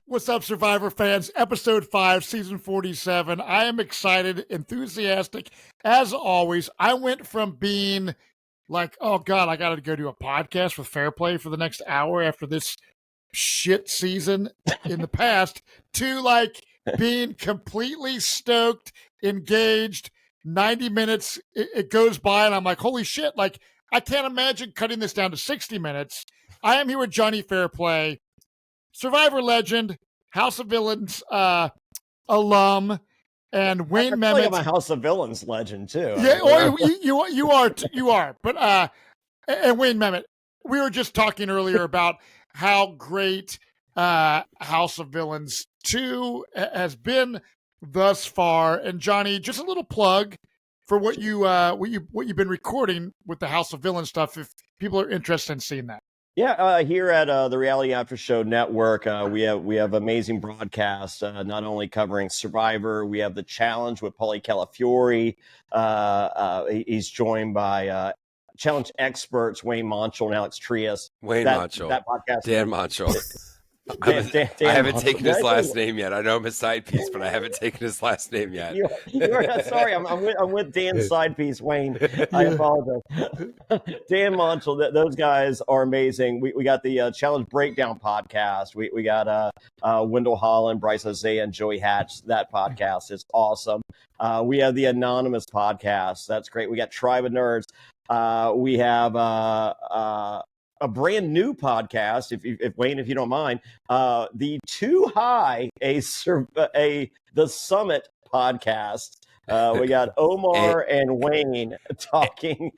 What's up, Survivor fans? Episode 5, Season 47. I am excited, enthusiastic, as always. I went from being like, oh, God, I got to go do a podcast with Fairplay for the next hour after this shit season in the past to, like, being completely stoked, engaged. 90 minutes, it goes by, and I'm like, holy shit, like, I can't imagine cutting this down to 60 minutes. I am here with Jonny Fairplay, Survivor legend, House of Villains alum, and Wayne Memmott. I'm a House of Villains legend too. Yeah, you are. But and Wayne Memmott. We were just talking earlier about how great House of Villains 2 has been thus far. And Jonny, just a little plug for what you've been recording with the House of Villains stuff. If people are interested in seeing that. Yeah, here at the Reality After Show Network, we have amazing broadcasts, not only covering Survivor, we have The Challenge with Paulie Calafiore. He's joined by challenge experts Wayne Memmott and Alex Trias. Memmott. That podcast. Dan Memmott. I haven't taken his last name yet. I know I'm a side piece, but I haven't taken his last name yet. Sorry, I'm with Dan's side piece, Wayne. I apologize. Dan Memmott, those guys are amazing. We got the Challenge Breakdown podcast. We got Wendell Holland, Bryce Isaiah, and Joey Hatch. That podcast is awesome. We have the Anonymous podcast. That's great. We got Tribe of Nerds. We have a brand new podcast, if Wayne, if you don't mind, the Too High, the Summit podcast. We got Omar and Wayne talking.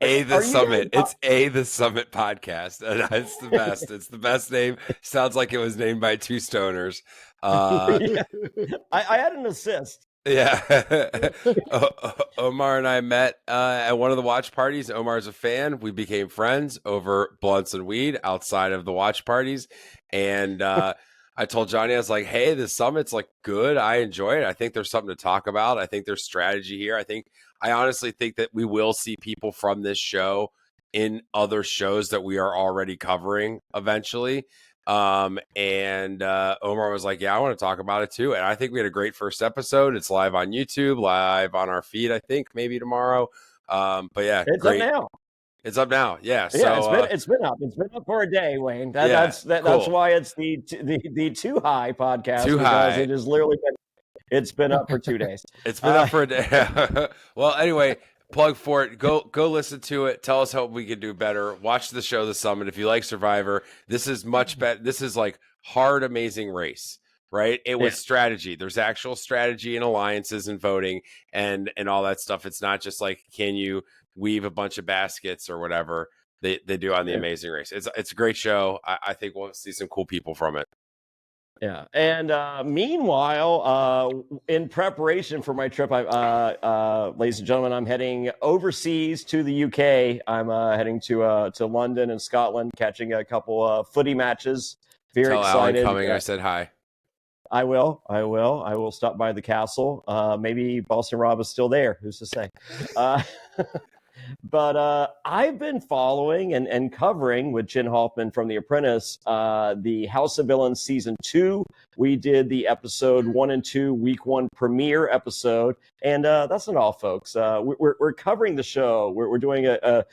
The Summit. It's the Summit podcast. It's the best. It's the best name. Sounds like it was named by two stoners. Yeah. I had an assist. Yeah. Omar and I met at one of the watch parties. Omar's a fan. We became friends over blunts and weed outside of the watch parties. And I told Jonny, I was like, hey, the Summit's like good. I enjoy it. I think there's something to talk about. I think there's strategy here. I honestly think that we will see people from this show in other shows that we are already covering eventually. And Omar was like, yeah, I want to talk about it too. And I think we had a great first episode. It's live on YouTube, live on our feed, I think maybe tomorrow. But yeah, it's great. Up now. It's up now. Yeah. Yeah, so it's been up. It's been up for a day, Wayne. Cool. That's why it's the Too High podcast. Too High. It is literally it's been up for 2 days. It's been up for a day. Well, anyway, plug for it. Go listen to it. Tell us how we can do better. Watch the show, The Summit. If you like Survivor, this is much better. This is like hard, amazing race, right? It was strategy. There's actual strategy and alliances and voting and all that stuff. It's not just like, can you weave a bunch of baskets or whatever they do on the Amazing Race. It's a great show. I think we'll see some cool people from it. Yeah, and meanwhile, in preparation for my trip, ladies and gentlemen, I'm heading overseas to the UK. I'm heading to London and Scotland, catching a couple footy matches. Very excited. Alan Cumming, I said hi. I will. I will stop by the castle. Maybe Boston Rob is still there. Who's to say? But I've been following and covering with Jen Hoffman from The Apprentice, the House of Villains Season 2. We did the episode 1 and 2, week 1 premiere episode. And that's not all, folks. We're covering the show. We're doing a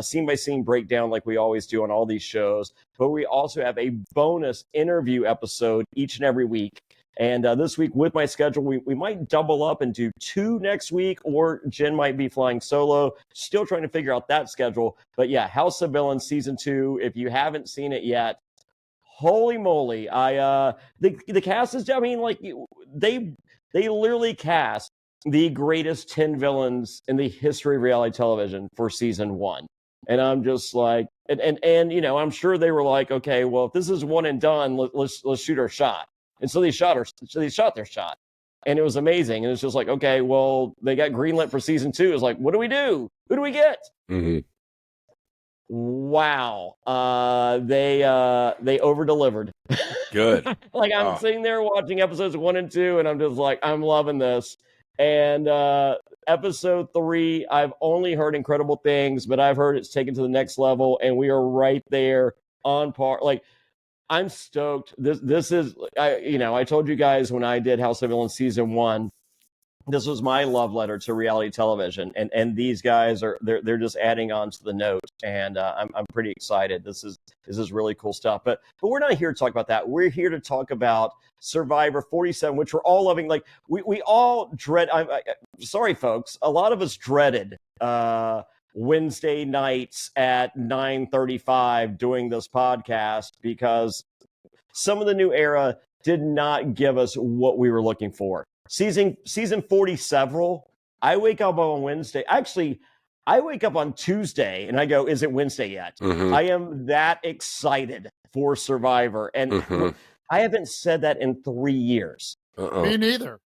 scene-by-scene breakdown like we always do on all these shows. But we also have a bonus interview episode each and every week. And this week, with my schedule, we might double up and do 2 next week, or Jen might be flying solo. Still trying to figure out that schedule. But yeah, House of Villains Season 2, if you haven't seen it yet, holy moly. The cast is, I mean, like, they literally cast the greatest 10 villains in the history of reality television for Season 1. And I'm just like, and you know, I'm sure they were like, okay, well, if this is one and done, let's shoot our shot. And so they shot their shot. And it was amazing. And it's just like, okay, well, they got greenlit for season 2. It's like, what do we do? Who do we get? Mm-hmm. Wow. They over-delivered. Good. Like, I'm sitting there watching episodes 1 and 2, and I'm just like, I'm loving this. And episode 3, I've only heard incredible things, but I've heard it's taken to the next level, and we are right there on par. Like, I'm stoked. This is, I told you guys when I did House of Villains season 1, this was my love letter to reality television, and these guys they're just adding on to the note, and I'm pretty excited. This is really cool stuff. But we're not here to talk about that. We're here to talk about Survivor 47, which we're all loving. Like we all dread. Sorry, folks. A lot of us dreaded Wednesday nights at 9:35 doing this podcast because some of the new era did not give us what we were looking for. Season 47, I wake up on Wednesday. Actually, I wake up on Tuesday and I go, is it Wednesday yet? Mm-hmm. I am that excited for Survivor. And I haven't said that in 3 years. Me neither.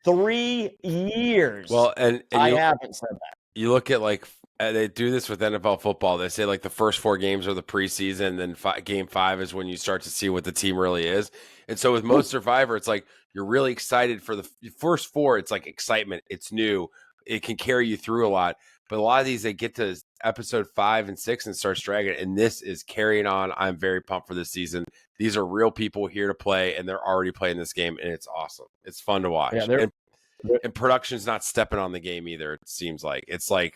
3 years. Well, and I haven't said that. You look at like they do this with NFL football. They say like the first 4 games are the preseason, then game 5 is when you start to see what the team really is. And so with most Survivor, it's like you're really excited for the first 4. It's like excitement. It's new. It can carry you through a lot. But a lot of these, they get to episode 5 and 6 and start dragging. And this is carrying on. I'm very pumped for this season. These are real people here to play, and they're already playing this game, and it's awesome. It's fun to watch. Yeah, and production's not stepping on the game either. It seems like it's like,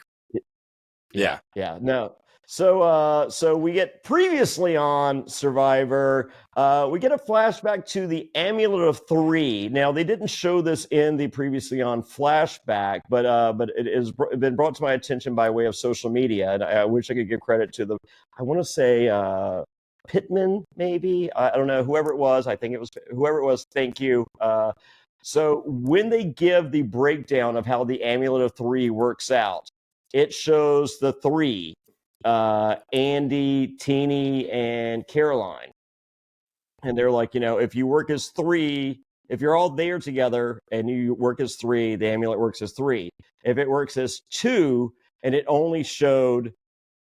yeah. No. So we get previously on Survivor. We get a flashback to the Amulet of 3. Now they didn't show this in the previously on flashback, but it has been brought to my attention by way of social media, and I wish I could give credit to I want to say Pittman, maybe, I don't know, whoever it was. I think it was whoever it was. Thank you. So when they give the breakdown of how the Amulet of 3 works out, it shows the 3, Andy, Teeny, and Caroline. And they're like, if you work as 3, if you're all there together and you work as 3, the amulet works as 3. If it works as 2, and it only showed,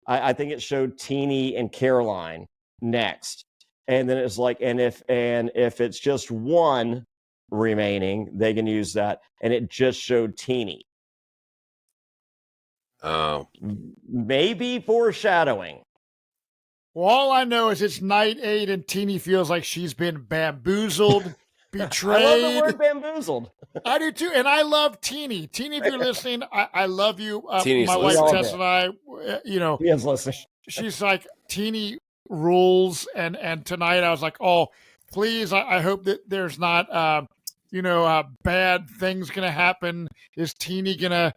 I think it showed Teeny and Caroline next. And then it's like, and if it's just 1 remaining, they can use that. And it just showed Teeny. Oh, maybe foreshadowing. Well, all I know is it's night 8 and Teeny feels like she's been bamboozled, betrayed. I love the word bamboozled. I do too, and I love Teeny. Teeny, if you're listening, I love you. My wife Tess and I, he is listening. She's like, Teeny rules, and tonight I was like, oh, please, I hope that there's not, bad things gonna happen. Is Teeny gonna,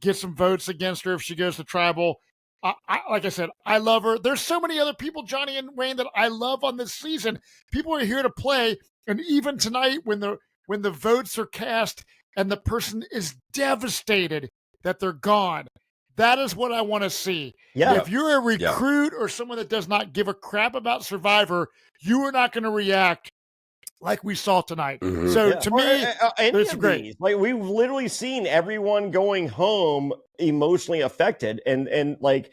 get some votes against her if she goes to tribal? Like I said, I love her. There's so many other people, Johnny and Wayne, that I love on this season. People are here to play, and even tonight, when the votes are cast and the person is devastated that they're gone, that is what I want to see. Yeah. If you're a recruit or someone that does not give a crap about Survivor, you are not going to react like we saw tonight. Mm-hmm. So to me, it's great. Like, we've literally seen everyone going home emotionally affected, and like,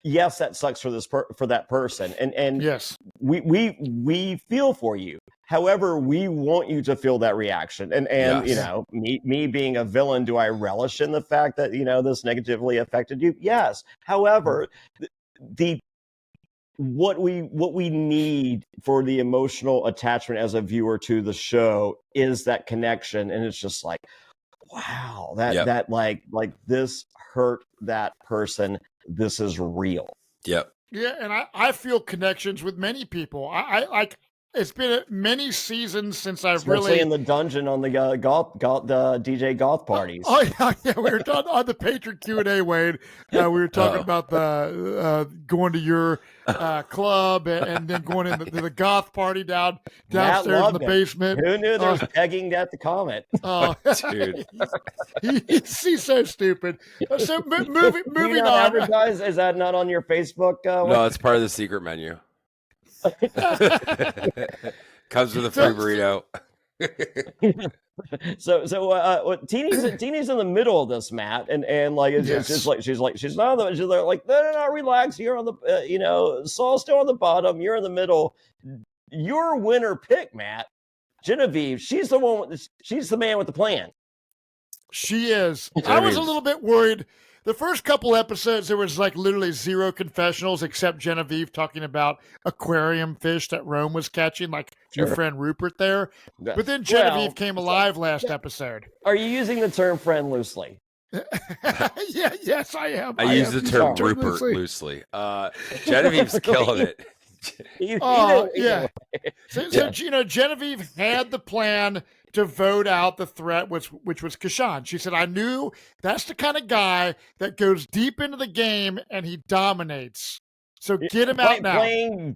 yes, that sucks for that person, and yes, we feel for you. However, we want you to feel that reaction, and yes. Me being a villain, do I relish in the fact that this negatively affected you? Yes. However, what we need for the emotional attachment as a viewer to the show is that connection, and it's just like, wow, that like this hurt that person. This is real. Yep. Yeah, and I feel connections with many people. I like. It's been many seasons since I've Especially really in the dungeon on the the DJ golf parties. Oh yeah. We were talking on the Patreon Q&A, Wade. We were talking about the going to your club and then going into the goth party downstairs in the basement. Who knew there was pegging at the comment? Dude, he's so stupid. So moving on. Advertise? Is that not on your Facebook? No, it's part of the secret menu. Comes with a free burrito. Teeny's in the middle of this, Matt, and like it's Yes. just like she's not on the, she's like no, relax, you're on the Saul's still on the bottom, you're in the middle. Your winner pick, Matt, Genevieve, she's the man with the plan. She is. I was a little bit worried. The first couple episodes, there was like literally zero confessionals except Genevieve talking about aquarium fish that Rome was catching, like your friend Rupert there. But then Genevieve came alive last episode. Are you using the term friend loosely? Yes, I am. I use the term Rupert loosely. Genevieve's killing it. Yeah. So, Genevieve had the plan to vote out the threat, which was Kashan. She said, I knew that's the kind of guy that goes deep into the game and he dominates. So get him out now. Playing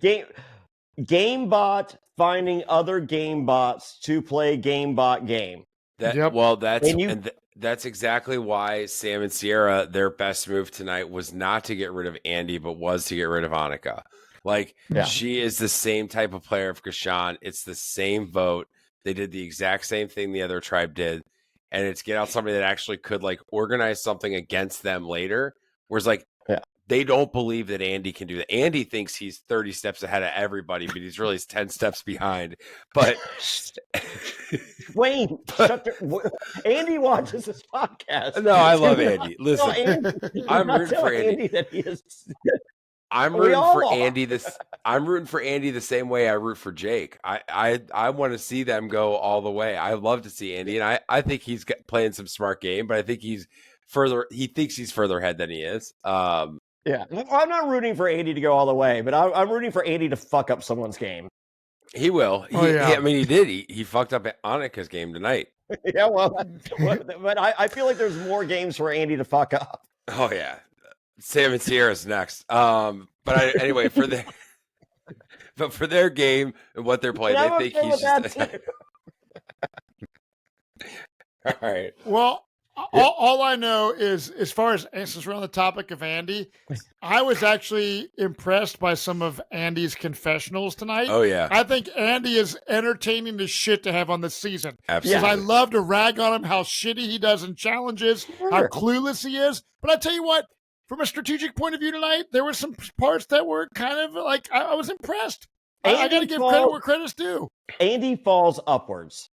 GameBot, finding other GameBots to play GameBot game. That's exactly why Sam and Sierra, their best move tonight was not to get rid of Andy, but was to get rid of Annika. She is the same type of player of Kashan. It's the same vote. They did the exact same thing the other tribe did. And it's get out somebody that actually could organize something against them later. Whereas they don't believe that Andy can do that. Andy thinks he's 30 steps ahead of everybody, but he's really 10 steps behind. But Wayne, Andy watches this podcast. No, I love Andy. Listen, I'm rooting for Andy. That he is. I'm rooting for Andy. I'm rooting for Andy the same way I root for Jake. I want to see them go all the way. I love to see Andy, and I think he's playing some smart game, but I think he thinks he's further ahead than he is. Yeah, I'm not rooting for Andy to go all the way, but I'm rooting for Andy to fuck up someone's game. He will. He did. He fucked up Annika's game tonight. Yeah, but I feel like there's more games for Andy to fuck up. Oh yeah. Sam and Sierra's next. Anyway, for their game and what they're playing, they think he's just all right. Well, all I know is, as far as since we're on the topic of Andy, I was actually impressed by some of Andy's confessionals tonight. Oh yeah, I think Andy is entertaining the shit to have on this season. Absolutely, because I love to rag on him how shitty he does in challenges, how clueless he is. But I tell you what. From a strategic point of view tonight, there were some parts that were kind of I was impressed. I got to give credit where credit's due. Andy falls upwards.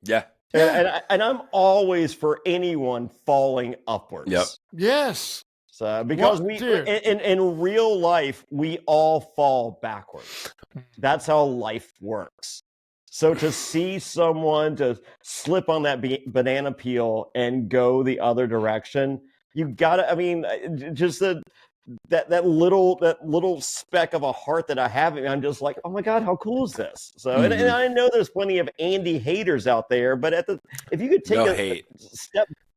Yeah. And I'm always for anyone falling upwards. Yep. Yes. So because in real life, we all fall backwards. That's how life works. So to see someone to slip on that banana peel and go the other direction, you gotta. I mean, just that little speck of a heart that I have. I'm just like, oh my god, how cool is this? So, and I know there's plenty of Andy haters out there, but if you could take a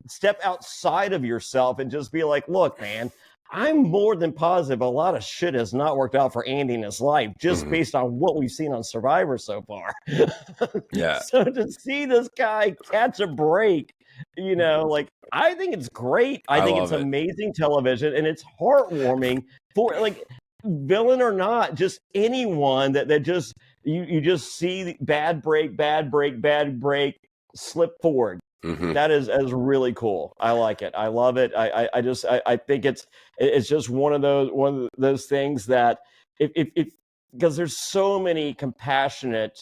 step outside of yourself and just be like, look, man, I'm more than positive a lot of shit has not worked out for Andy in his life just based on what we've seen on Survivor so far. Yeah. So to see this guy catch a break. I think it's great. I think it's amazing television, and it's heartwarming for villain or not, just anyone that just you just see bad break, slip forward. Mm-hmm. That is really cool. I like it. I love it. I think it's just one of those things that if because there's so many compassionate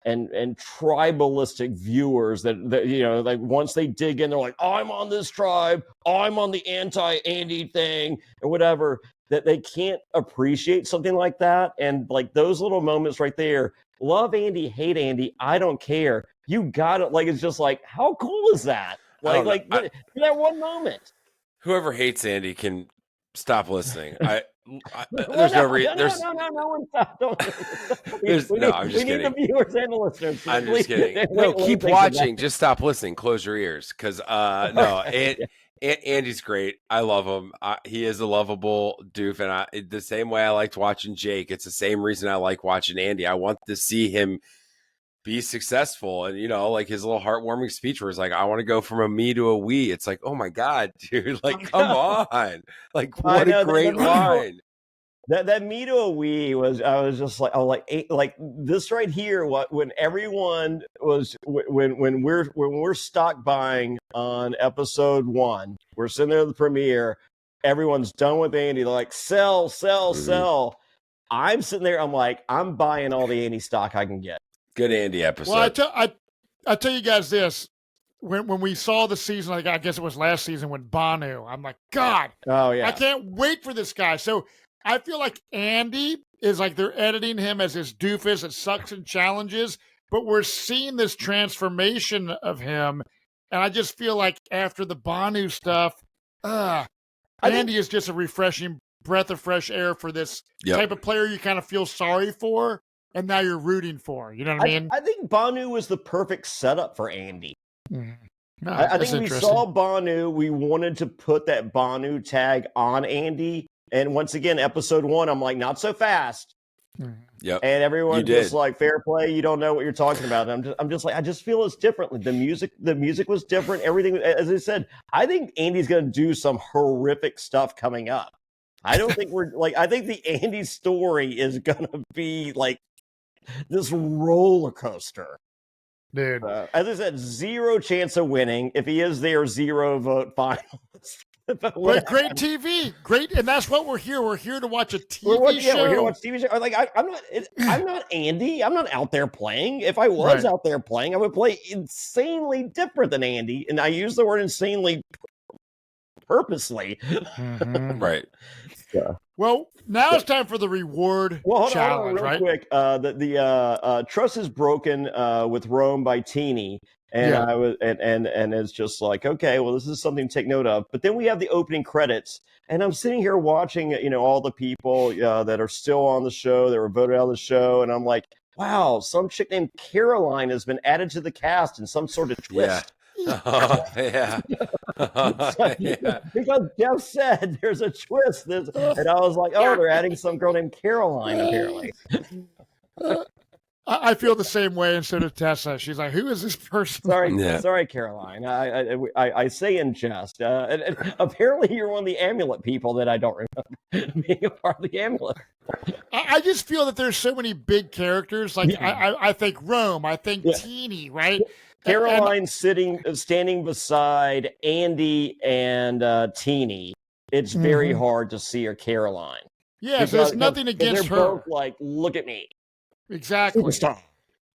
and tribalistic viewers that once they dig in, they're like, I'm on this tribe, I'm on the anti-Andy thing, or whatever, that they can't appreciate something like that. And those little moments right there, love Andy, hate Andy, I don't care. You got it. It's just how cool is that? That one moment. Whoever hates Andy can stop listening. There's no reason. No, stop. I'm just kidding. We need the viewers and the listeners. I'm just kidding. No, keep watching. Just stop listening. Close your ears. Because Andy's great. I love him. He is a lovable doof, and the same way I liked watching Jake. It's the same reason I like watching Andy. I want to see him be successful, and his little heartwarming speech where it's I want to go from a me to a we. It's oh my god, dude, come on, what a great line. That Mito Wii was, I was just like, oh, like this right here. When everyone was, when we're stock buying on episode 1, we're sitting there at the premiere, everyone's done with Andy. They're like, sell, sell, sell. I'm sitting there, I'm like, I'm buying all the Andy stock I can get. Good Andy episode. Well, I tell you guys this. When we saw the season, like I guess it was last season when Banu, I'm like, God, Oh yeah, I can't wait for this guy. So I feel like Andy is like they're editing him as this doofus that sucks in challenges, but we're seeing this transformation of him. And I just feel like after the Banu stuff, Andy is just a refreshing breath of fresh air for this type of player you kind of feel sorry for, and now you're rooting for. You know what I mean? I think Banu was the perfect setup for Andy. Mm-hmm. No, I think we saw Banu. We wanted to put that Banu tag on Andy. And once again, episode 1, I'm like, not so fast. Yep. And everyone's just like, fair play. You don't know what you're talking about. And I'm just like, I just feel it's differently. The music was different. Everything, as I said, I think Andy's going to do some horrific stuff coming up. I don't think I think the Andy story is going to be like this roller coaster. Dude. As I said, 0 chance of winning. If he is there, 0 vote finalist. But great TV, great, and that's what we're here. We're here to watch a TV show. We're here to watch TV show. Like I'm not Andy. I'm not out there playing. If I was out there playing, I would play insanely different than Andy. And I use the word insanely purposely. Mm-hmm. Right. Yeah. Well, now it's time for the reward challenge, real quick. The Trust is Broken with Rome by Teeny. And I was, and it's just like, okay, well, this is something to take note of. But then we have the opening credits, and I'm sitting here watching, all the people that are still on the show, that were voted out of the show, and I'm like, wow, some chick named Caroline has been added to the cast in some sort of twist. Yeah. Because Jeff said there's a twist, and I was like, oh, they're adding some girl named Caroline apparently. I feel the same way instead of Tessa. She's like, who is this person? Sorry, Caroline. I say in jest. And apparently, you're one of the amulet people that I don't remember being a part of the amulet. I just feel that there's so many big characters. Like I think Rome. I think Teeny. Right. Caroline standing beside Andy and Teeny. It's very hard to see her Caroline. Yeah, so there's nothing against her. They're both like, look at me. Exactly.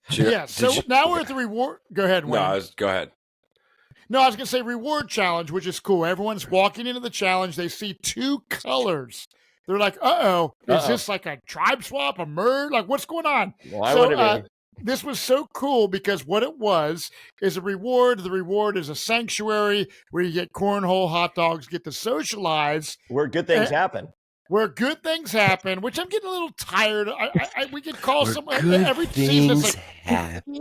Yeah. So now we're at the reward. Go ahead, Wayne. Go ahead. No, I was going to say reward challenge, which is cool. Everyone's walking into the challenge. They see 2 colors. They're like, is this like a tribe swap, a merge? Like, what's going on? Why would it be? This was so cool because what it was is a reward. The reward is a sanctuary where you get cornhole, hot dogs, get to socialize. Where good things happen. Where good things happen, which I'm getting a little tired. We could call someone every season. Like, happen.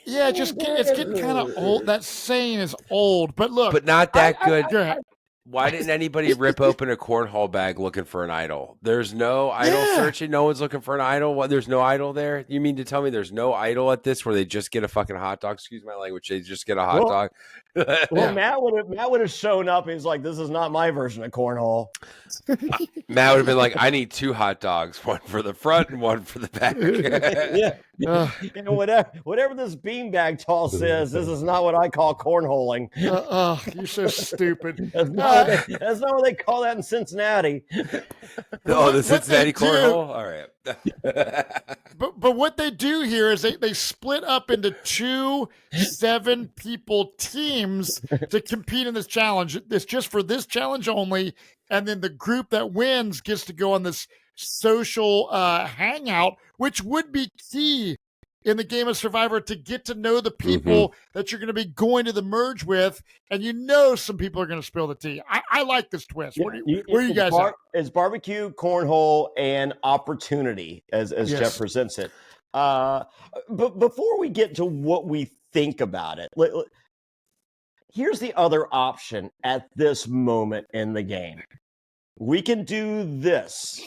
Yeah, it's getting kind of old. That saying is old, but look, but not that good. Why didn't anybody rip open a cornhole bag looking for an idol? There's no idol searching. No one's looking for an idol. What? There's no idol there. You mean to tell me there's no idol at this where they just get a fucking hot dog? Excuse my language. They just get a hot dog. Well, Matt would have shown up. He's like, "This is not my version of cornhole." Matt would have been like, "I need 2 hot dogs, one for the front and one for the back." Whatever this beanbag toss is, this is not what I call cornholing. You're so stupid. That's not what they call that in Cincinnati. The Cincinnati cornhole. All right. But what they do here is they split up into 2 7-people teams to compete in this challenge. It's just for this challenge only, and then the group that wins gets to go on this social hangout, which would be key in the game of Survivor to get to know the people that you're going to be going to the merge with, and some people are going to spill the tea. I like this twist. Where are you guys at? It's barbecue, cornhole, and opportunity as Jeff presents it. But before we get to what we think about it, here's the other option at this moment in the game. We can do this.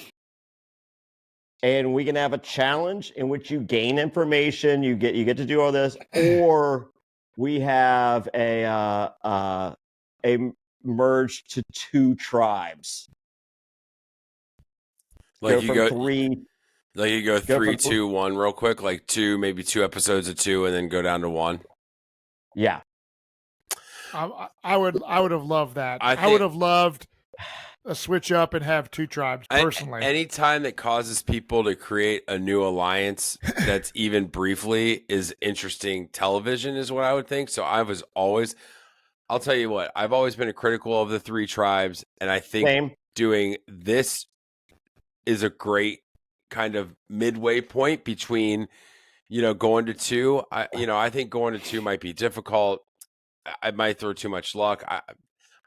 And we can have a challenge in which you gain information. You get to do all this, or we have a merge to 2 tribes. Like you go, three. like you go Go 3, from 2, 1 real quick, like maybe 2 episodes of 2, and then go down to 1. Yeah. I would have loved that. I would think- have loved a switch up and have 2 tribes personally. Any time that causes people to create a new alliance that's even briefly is interesting television is what I would think. So I'll tell you what, I've always been critical of the 3 tribes, and I think Same. doing this is a great kind of midway point between, going to 2. I think going to 2 might be difficult. I might throw too much luck.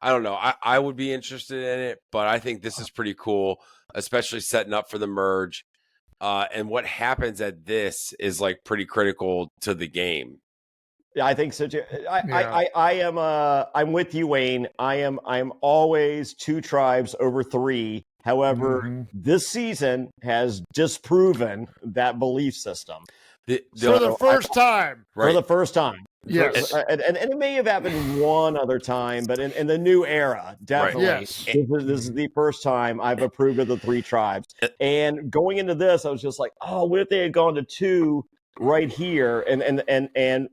I don't know. I would be interested in it, but I think this is pretty cool, especially setting up for the merge. And what happens at this is like pretty critical to the game. Yeah, I think so too. I'm with you, Wayne. I'm always 2 tribes over 3. However, this season has disproven that belief system. For the first time. For the first time. Yes. And it may have happened one other time, but in the new era, definitely. Right. Yes. This is the first time I've approved of the 3 tribes. And going into this, I was just like, oh, what if they had gone to 2 right here? And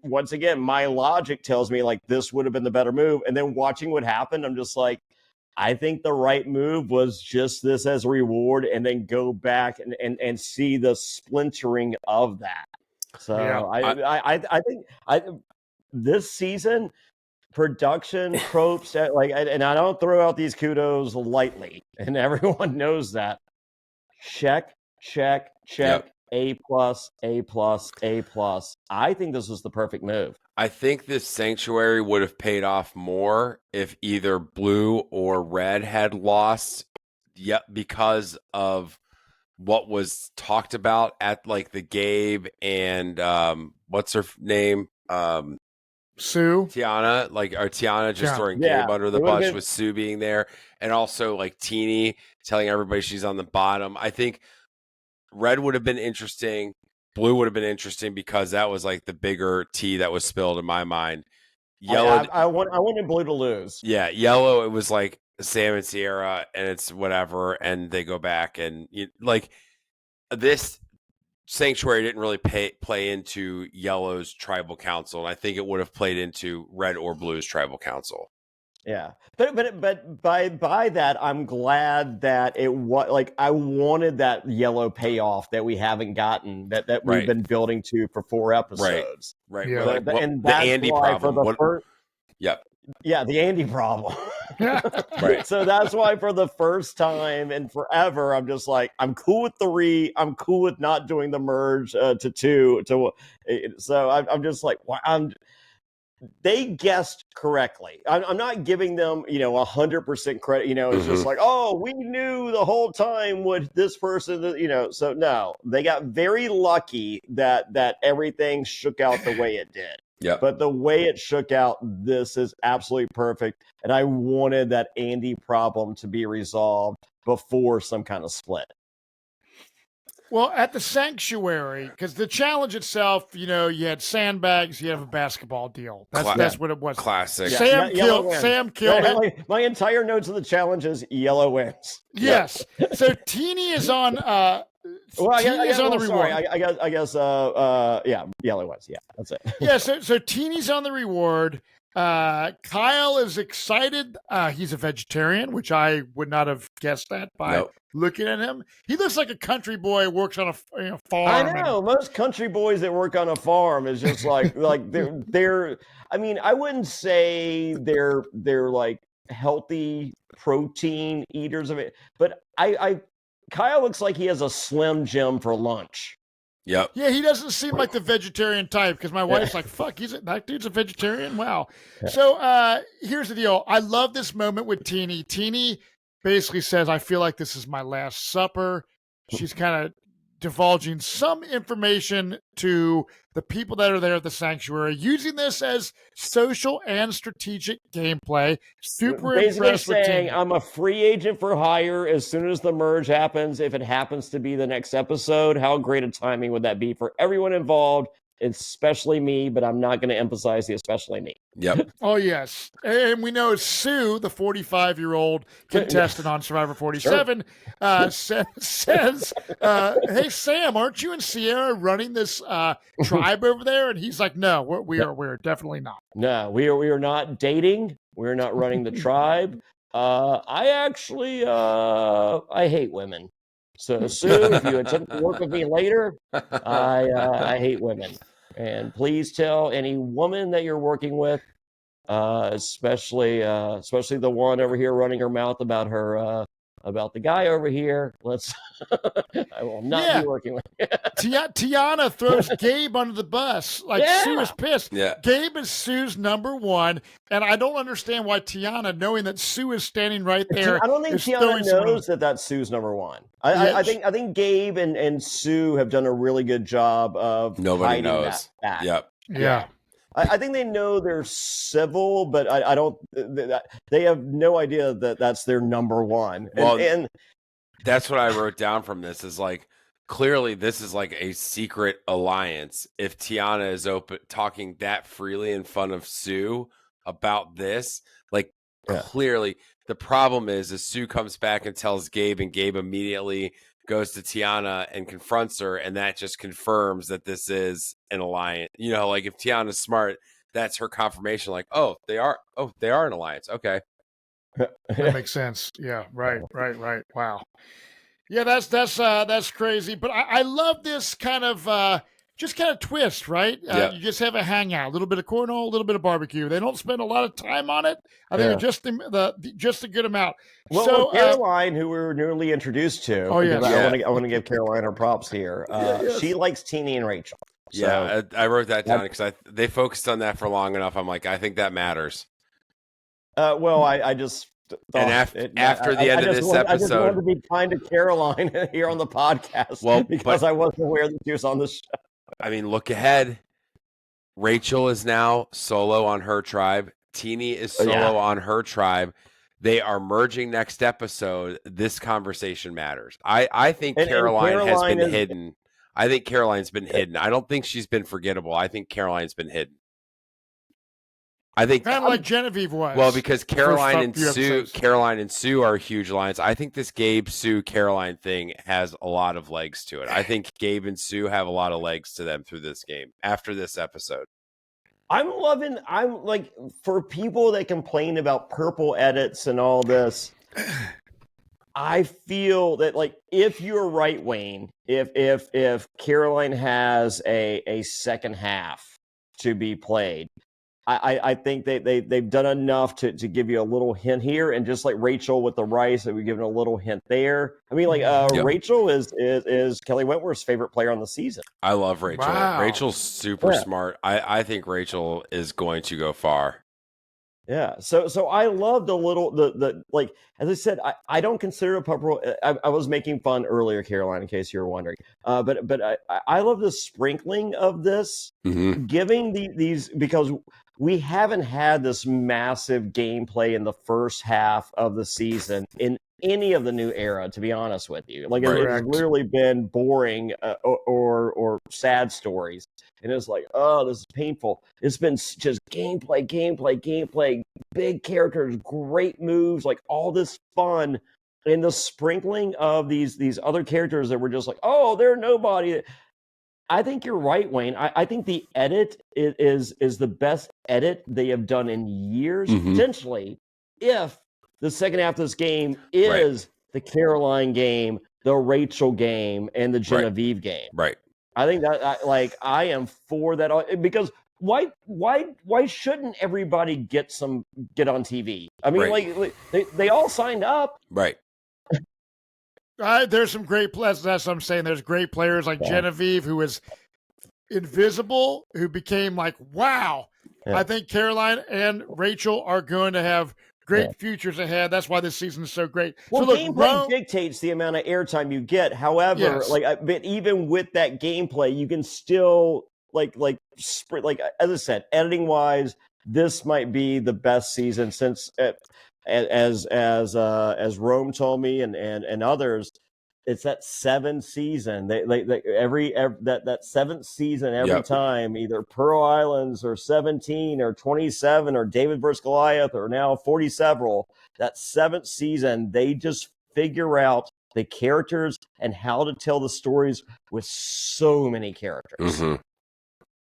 once again, my logic tells me like this would have been the better move. And then watching what happened, I'm just like, I think the right move was just this as a reward and then go back and see the splintering of that. So yeah. I think this season production tropes and I don't throw out these kudos lightly, and everyone knows that. Check. Yep. A+, A+, A+. I think this was the perfect move. I think this sanctuary would have paid off more if either blue or red had lost. Yep, because of what was talked about at like the Gabe and what's her name? Sue. Tiana, Tiana just throwing Gabe under the bus with Sue being there, and also like Teeny telling everybody she's on the bottom. I think red would have been interesting. Blue would have been interesting because that was like the bigger tea that was spilled in my mind. Yellow, I wanted blue to lose. Yeah, yellow, it was like Sam and Sierra, and it's whatever, and they go back, and this sanctuary didn't really play into yellow's tribal council, and I think it would have played into red or blue's tribal council. Yeah, but by that, I'm glad that it was like I wanted that yellow payoff that we haven't gotten that we've been building to for 4 episodes. Right. Yeah. And that's the Andy problem. Yep. Yeah, the Andy problem. Right. So that's why for the first time and forever, I'm just like, I'm cool with 3. I'm cool with not doing the merge to 2. So I'm just like, they guessed correctly. I'm not giving them, 100% credit. It's just like, oh, we knew the whole time what this person, So no, they got very lucky that everything shook out the way it did. Yeah. But the way it shook out, this is absolutely perfect. And I wanted that Andy problem to be resolved before some kind of split. Well, at the sanctuary, because the challenge itself, you had sandbags, you have a basketball deal. That's what it was. Classic. Sam killed it. My entire notes of the challenge is yellow wins. Yes. So Teeny is on. Teeny's on the reward. I guess. Yellow wins. Yeah, that's it. Yeah. So Teeny's on the reward. Kyle is excited. He's a vegetarian, which I would not have guessed that by looking at him. He looks like a country boy who works on a farm. I know most country boys that work on a farm is just like they're. I mean, I wouldn't say they're like healthy protein eaters of it, but Kyle looks like he has a Slim Jim for lunch. Yep. Yeah, he doesn't seem like the vegetarian type because my wife's like, fuck, that dude's a vegetarian? Wow. So here's the deal. I love this moment with Teeny. Teeny basically says, I feel like this is my last supper. She's kind of divulging some information to the people that are there at the sanctuary, using this as social and strategic gameplay. Super basically impressed with saying, Teeny. I'm a free agent for hire as soon as the merge happens. If it happens to be the next episode, how great a timing would that be for everyone involved? especially me, but I'm not going to emphasize the especially me. Yep. Oh, yes. And we know Sue, the 45-year-old contestant on Survivor 47, says, hey, Sam, aren't you and Sierra running this tribe over there? And he's like, no, we're definitely not. No, we are not dating. We're not running the tribe. I actually, I hate women. So, Sue, if you attempt to work with me later, I hate women. And please tell any woman that you're working with, especially the one over here running her mouth about her about the guy over here. I will not be working with you. Tiana throws Gabe under the bus. Sue is pissed. Yeah. Gabe is Sue's number one, and I don't understand why Tiana, knowing that Sue is standing right there, I don't think Tiana knows that that's Sue's number one. I think Gabe and Sue have done a really good job of nobody hiding knows. That fact. Yep. Yeah. I think they know they're civil, but I don't. They have no idea that that's their number one. And that's what I wrote down from this is like, clearly this is like a secret alliance. If Tiana is talking that freely in front of Sue about this, clearly the problem is Sue comes back and tells Gabe, and Gabe immediately goes to Tiana and confronts her, and that just confirms that this is an alliance. If Tiana's smart, that's her confirmation. They are an alliance. Okay. That makes sense. Yeah, right. Wow. Yeah, that's crazy. But I love this kind of twist, right? You just have a hangout, a little bit of cornhole, a little bit of barbecue. They don't spend a lot of time on it. I think just a good amount. Well, Caroline, who we were newly introduced to, I want to give Caroline her props here. She likes Teenie and Rachel. So, I wrote that down because they focused on that for long enough. I'm like, I think that matters. I just thought after the end of this episode, I just wanted to be kind to Caroline here on the podcast, because I wasn't aware that she was on the show. I mean, look ahead. Rachel is now solo on her tribe. Teenie is solo on her tribe. They are merging next episode. This conversation matters. I think Caroline has been hidden. I think Caroline's been hidden. I don't think she's been forgettable. I think Caroline's been hidden. I think kind of like Genevieve was. Well, because Caroline and Sue are a huge alliance. I think this Gabe, Sue, Caroline thing has a lot of legs to it. I think Gabe and Sue have a lot of legs to them through this game after this episode. I'm like, for people that complain about purple edits and all this, I feel that, like, if you're right, Wayne, if Caroline has a second half to be played, I think they've done enough to give you a little hint here, and just like Rachel with the rice, that we've given a little hint there. I mean, Rachel is Kelly Wentworth's favorite player on the season. I love Rachel. Wow. Rachel's super smart. I think Rachel is going to go far. Yeah. So I love the like, as I said, I don't consider it purple. I was making fun earlier, Caroline, in case you were wondering. But I love the sprinkling of this, giving these, because we haven't had this massive gameplay in the first half of the season in any of the new era, to be honest with you. Like, it's literally been boring or sad stories. And it's like, oh, this is painful. It's been just gameplay, big characters, great moves, like all this fun. And the sprinkling of these other characters that were just like, oh, they're nobody. I think you're right, Wayne. I think the edit is the best edit they have done in years, potentially, if the second half of this game is the Caroline game, the Rachel game, and the Genevieve game. Right. I think that I am for that, because why shouldn't everybody get on TV? I mean, they all signed up. Right. There's some great players. That's what I'm saying. There's great players like Genevieve, who is invisible, who became like, wow. Yeah. I think Caroline and Rachel are going to have great futures ahead. That's why this season is so great. Well, so gameplay dictates the amount of airtime you get. However, but even with that gameplay, you can still like as I said, editing wise, this might be the best season since, as Rome told me and others, it's that 7th season. They that 7th season every time, either Pearl Islands or 17 or 27 or David versus Goliath or now 40 several. That 7th season, they just figure out the characters and how to tell the stories with so many characters. Mm-hmm.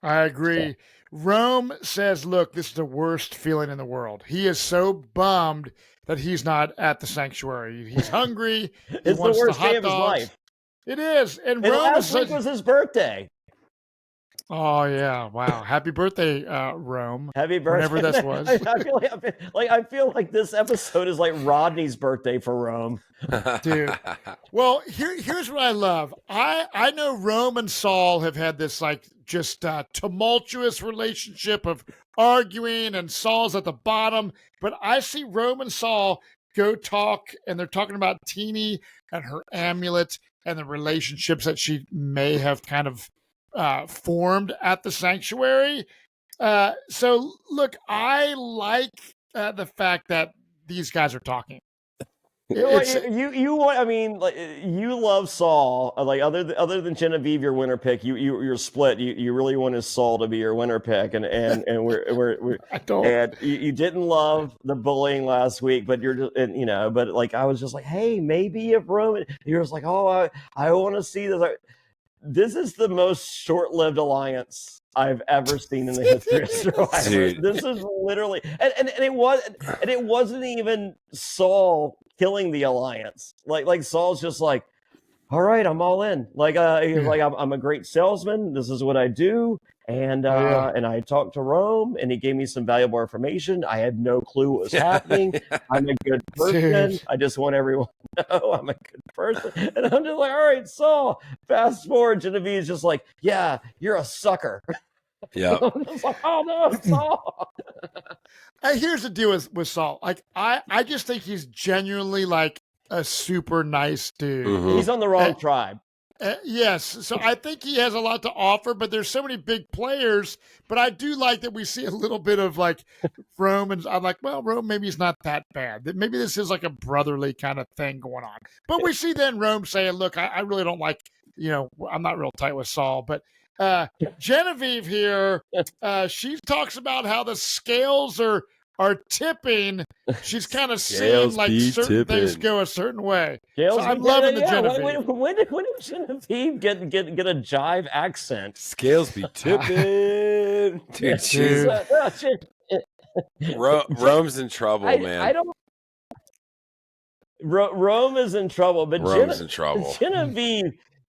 I agree. Rome says, look, this is the worst feeling in the world. He is so bummed that he's not at the sanctuary. He's hungry. It's the worst day of his life. It is. And Rome last week was his birthday. Oh, yeah. Wow. Happy birthday, Rome. Happy birthday. Whenever this was. I feel like this episode is like Rodney's birthday for Rome. Dude. Well, here's what I love. I know Rome and Saul have had this like just tumultuous relationship of arguing, and Saul's at the bottom. But I see Rome and Saul go talk, and they're talking about Teeny and her amulet and the relationships that she may have kind of formed at the sanctuary. So look, I like the fact that these guys are talking. You love Saul. Like other than Genevieve, your winner pick. You're split. You really wanted Saul to be your winner pick, and we're I don't. And you didn't love the bullying last week, but but like I was just like, hey, maybe if Roman, you're just like, oh, I want to see this. This is the most short-lived alliance I've ever seen in the history of Survivor. This is literally, and it wasn't even Saul killing the alliance. Like Saul's just like, all right, I'm all in. Like he's like, I'm a great salesman. This is what I do. And and I talked to Rome, and he gave me some valuable information. I had no clue what was happening. I'm a good person. Dude. I just want everyone to know I'm a good person. And I'm just like, all right, Saul. Fast forward, Genevieve's just like, yeah, you're a sucker. Yeah. I'm just like, oh no, Saul. Here's the deal with Saul. Like I just think he's genuinely like a super nice dude. Mm-hmm. He's on the wrong tribe. Yes, so I think he has a lot to offer, but there's so many big players. But I do like that we see a little bit of like Rome, and I'm like, well, Rome maybe he's not that bad. Maybe this is like a brotherly kind of thing going on. But we see then Rome saying, look, I really don't like, I'm not real tight with Saul. But Genevieve here, she talks about how the scales are tipping. She's kind of seeing like certain things go a certain way. So I'm loving the Genevieve. When did Genevieve get a jive accent? Scales be tipping. Dude, Rome's in trouble, man. I don't. Rome is in trouble, but Rome's in trouble.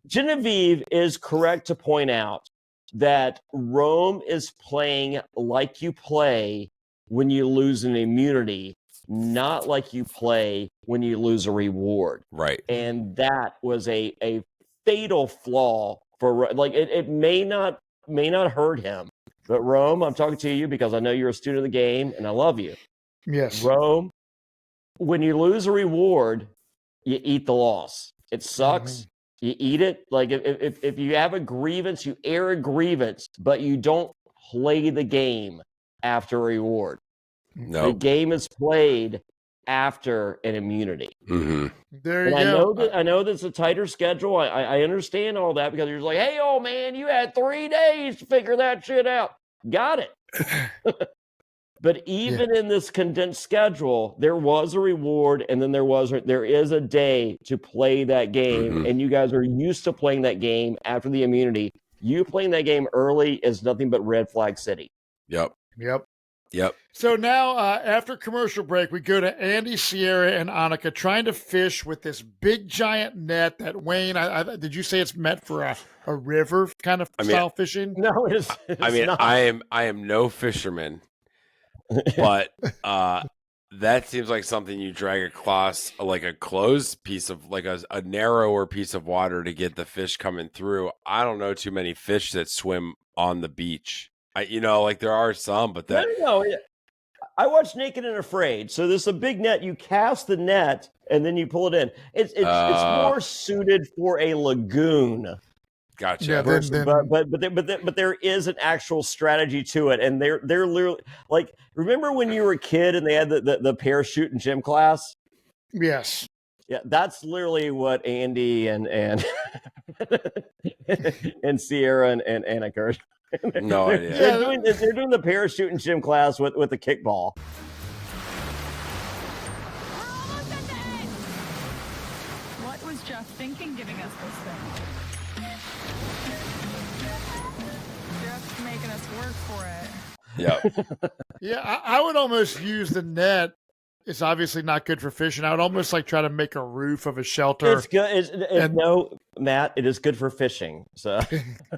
Genevieve is correct to point out that Rome is playing like you play when you lose an immunity, not like you play when you lose a reward. Right. And that was a fatal flaw for, like, it may not hurt him. But Rome, I'm talking to you because I know you're a student of the game and I love you. Yes. Rome, when you lose a reward, you eat the loss. It sucks. Mm-hmm. You eat it. Like if you have a grievance, you air a grievance, but you don't play the game after a reward. No. The game is played after an immunity. Mm-hmm. There you go. I know that's a tighter schedule. I understand all that because you're like, hey, oh man, you had 3 days to figure that shit out. Got it. But even in this condensed schedule, there was a reward, and then there is a day to play that game, mm-hmm. and you guys are used to playing that game after the immunity. You playing that game early is nothing but red flag city. Yep. So now, after commercial break, we go to Andy, Sierra, and Annika trying to fish with this big giant net that Wayne. Did you say it's meant for a river kind of style fishing? No, it's not. I am no fisherman, but that seems like something you drag across like a closed piece of like a narrower piece of water to get the fish coming through. I don't know too many fish that swim on the beach. Like there are some, but that. No. I watched Naked and Afraid. So there's a big net. You cast the net and then you pull it in. It's more suited for a lagoon. Gotcha. Yeah, but there is an actual strategy to it, and they're literally like. Remember when you were a kid and they had the parachute in gym class? Yes. Yeah, that's literally what Andy and and Sierra and Annika are. No idea. They're doing the parachute in gym class with the kickball. What was Jeff thinking giving us this thing? Jeff's making us work for it. Yep. Yeah, I would almost use the net. It's obviously not good for fishing. I would almost like try to make a roof of a shelter. It's good. No, Matt, it is good for fishing. So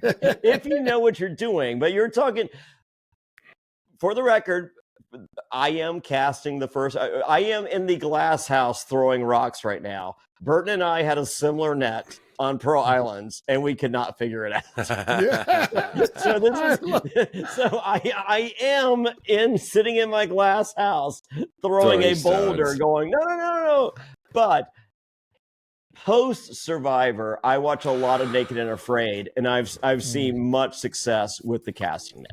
if you know what you're doing, but you're talking, for the record, I am casting the first. I am in the glass house throwing rocks right now. Burton and I had a similar net on Pearl Islands, and we could not figure it out. So I am sitting in my glass house throwing a boulder, stones. going no. But post Survivor, I watch a lot of Naked and Afraid, and I've seen much success with the casting net.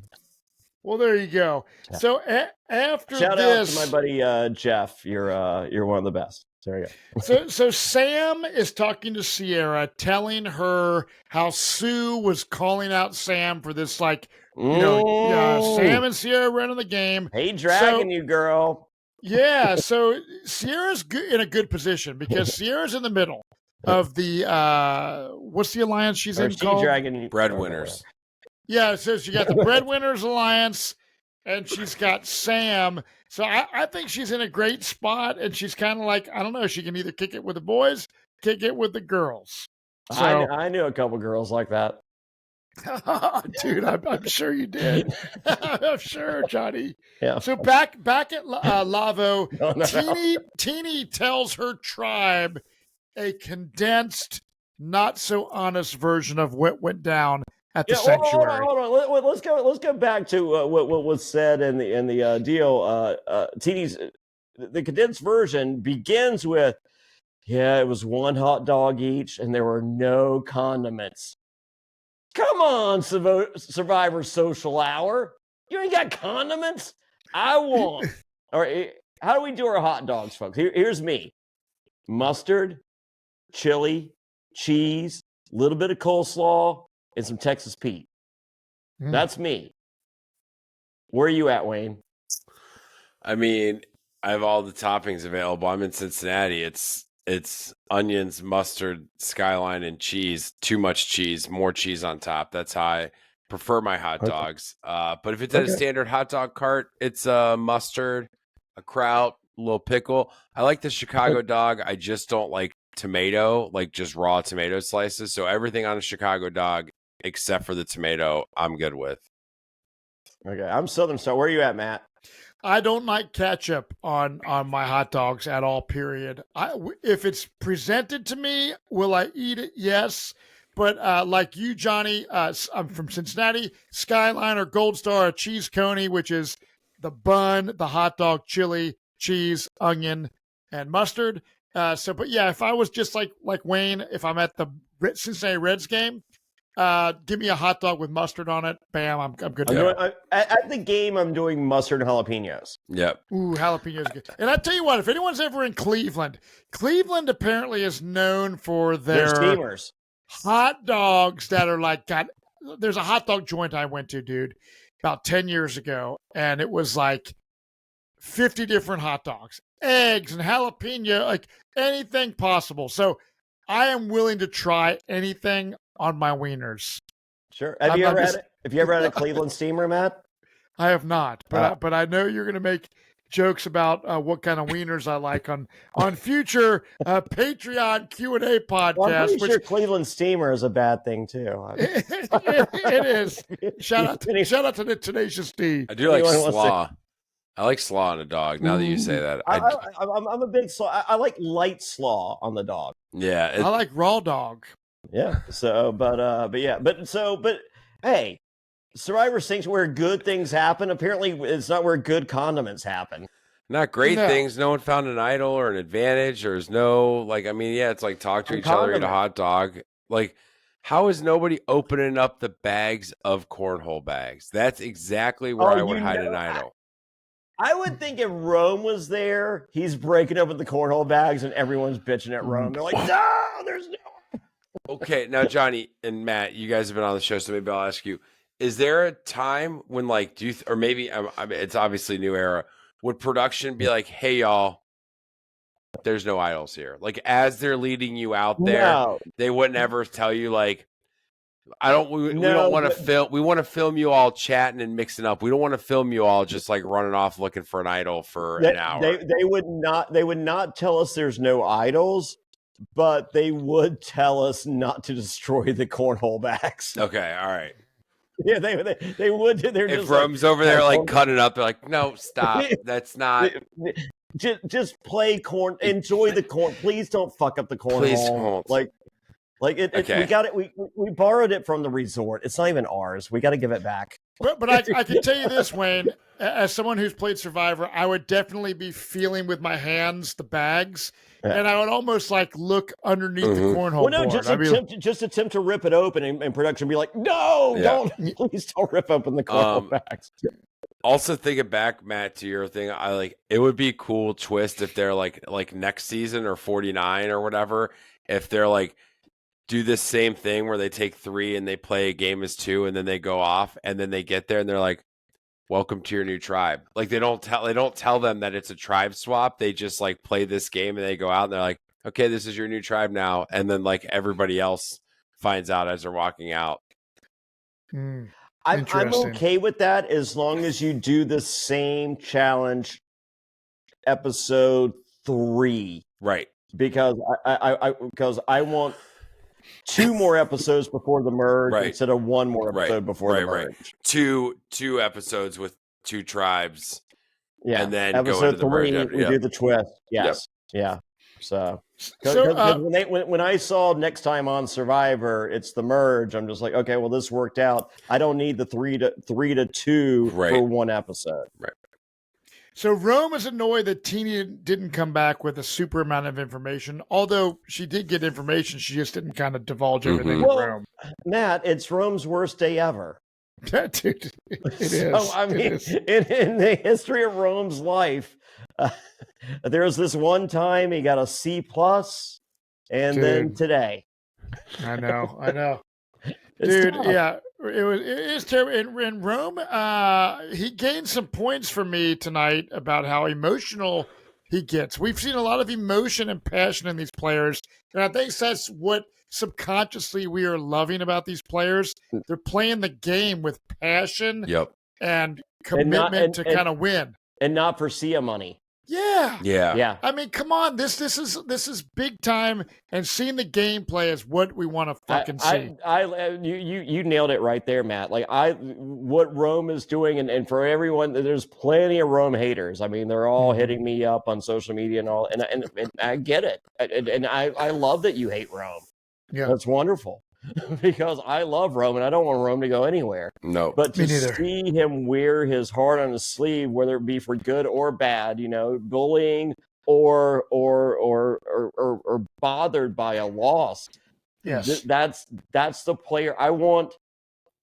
Well, there you go. So after Shout this, out to my buddy Jeff. You're one of the best. There you go. So Sam is talking to Sierra, telling her how Sue was calling out Sam for this, like, Sam and Sierra running the game. Hey, dragging you, girl. Yeah. So Sierra's in a good position because Sierra's in the middle of the what's the alliance she's in called? Dragging Breadwinners. Yeah, so she got the Breadwinners Alliance, and she's got Sam. So I think she's in a great spot, and she's kind of like, I don't know, she can either kick it with the boys, kick it with the girls. So, I knew a couple girls like that. Dude, I'm sure you did. I'm sure, Johnny. Yeah. So back at Lavo, Teeny tells her tribe a condensed, not so honest version of what went down at the sanctuary. Hold on. Let's go back to what was said in the deal. Teeny's the condensed version begins with, it was one hot dog each, and there were no condiments. Come on, Survivor Social Hour. You ain't got condiments? I want. All right, how do we do our hot dogs, folks? Here's me. Mustard, chili, cheese, a little bit of coleslaw, and some Texas Pete. That's me. Where are you at, Wayne? I mean, I have all the toppings available. I'm in Cincinnati. It's onions, mustard, skyline, and cheese. Too much cheese, more cheese on top. That's how I prefer my hot dogs. But if it's at a standard hot dog cart, it's mustard, a kraut, a little pickle. I like the Chicago dog. I just don't like tomato, like just raw tomato slices. So everything on a Chicago dog, except for the tomato, I'm good with. Okay, I'm Southern Star. Where are you at, Matt? I don't like ketchup on my hot dogs at all, period. If it's presented to me, will I eat it? Yes. But like you, Johnny, I'm from Cincinnati, Skyline or Gold Star, a cheese coney, which is the bun, the hot dog, chili, cheese, onion, and mustard. But yeah, if I was just like Wayne, if I'm at the Cincinnati Reds game, give me a hot dog with mustard on it. Bam, I'm good to go. At the game, I'm doing mustard and jalapenos. Yep. Ooh, jalapenos good. And I tell you what, if anyone's ever in Cleveland apparently is known for their steamers. Hot dogs that are like there's a hot dog joint I went to, dude, about 10 years ago, and it was like 50 different hot dogs, eggs and jalapeno, like anything possible. So I am willing to try anything on my wieners. Sure. Have you ever had a Cleveland steamer, Matt? I have not, but I know you're going to make jokes about what kind of wieners I like on future Patreon Q&A podcasts. Well, I'm pretty sure Cleveland steamer is a bad thing too. it is. Shout out to the Tenacious D. I do like slaw. I like slaw on a dog. Now that you say that, I'm a big slaw. I like light slaw on the dog. Yeah, I like raw dog. Yeah. So, but hey, Survivor Sings where good things happen. Apparently, it's not where good condiments happen. Not great things. No one found an idol or an advantage. There's no it's like talk to each other, eat a hot dog. Like, how is nobody opening up the bags of cornhole bags? That's exactly where I would hide an idol. I would think if Rome was there, he's breaking open the cornhole bags and everyone's bitching at Rome. They're like, no, there's no. Okay, now Johnny and Matt, you guys have been on the show, so maybe I'll ask you: is there a time when, like, do you, or maybe I mean, it's obviously a new era? Would production be like, "Hey, y'all, there's no idols here"? Like, as they're leading you out there, No. they wouldn't ever tell you, like, "I don't, we No, don't want to but- film. We want to film you all chatting and mixing up. We don't want to film you all just like running off looking for an idol for an hour." They would not tell us there's no idols, but they would tell us not to destroy the cornhole bags. Okay, all right. Yeah, they would. They're If just Rome's like, over there like cutting it up, they're like, "No, stop. That's not." just play corn. Enjoy the corn. Please don't fuck up the cornhole. Please don't. Like it. Okay. We got it. We borrowed it from the resort. It's not even ours. We got to give it back. But I can tell you this, Wayne, as someone who's played Survivor, I would definitely be feeling with my hands the bags, and I would almost like look underneath the cornhole Well, no, board. just attempt to rip it open, and production be like, no, please don't rip open the cornhole bags. Also, thinking back, Matt, to your thing, I like it would be a cool twist if they're like next season or 49 or whatever, if they're like do this same thing where they take 3 and they play a game as 2 and then they go off and then they get there and they're like, "Welcome to your new tribe." Like they don't tell them that it's a tribe swap. They just like play this game and they go out and they're like, "Okay, this is your new tribe now." And then like everybody else finds out as they're walking out. I'm okay with that as long as you do the same challenge episode 3. Right. Because I want 2 more episodes before the merge instead of 1 more episode before the merge. Right. Two episodes with 2 tribes. Yeah. And then episode go into the 3, merge. we do the twist. Yes. Yep. Yeah. So So, when I saw next time on Survivor, it's the merge. I'm just like, okay, well, this worked out. I don't need the 3 to 2 for 1 episode. Right. So Rome is annoyed that Teeny didn't come back with a super amount of information. Although she did get information, she just didn't kind of divulge everything to Rome. Matt, it's Rome's worst day ever. Dude, it is. So, I mean, in the history of Rome's life, there was this one time he got a C+, and then today. I know. It's Dude, tough. yeah, it is terrible. In Rome, he gained some points for me tonight about how emotional he gets. We've seen a lot of emotion and passion in these players, and I think that's what subconsciously we are loving about these players. They're playing the game with passion and commitment to kind of win, and not for Sia money. Yeah. I mean, come on. This is big time, and seeing the gameplay is what we want to fucking see. You nailed it right there, Matt. Like what Rome is doing, and for everyone, there's plenty of Rome haters. I mean, they're all hitting me up on social media and all, and I get it, and I love that you hate Rome. Yeah, that's wonderful. Because I love Rome and I don't want Rome to go anywhere. No. But to see him wear his heart on his sleeve, whether it be for good or bad, bullying or bothered by a loss. Yes. That's the player I want.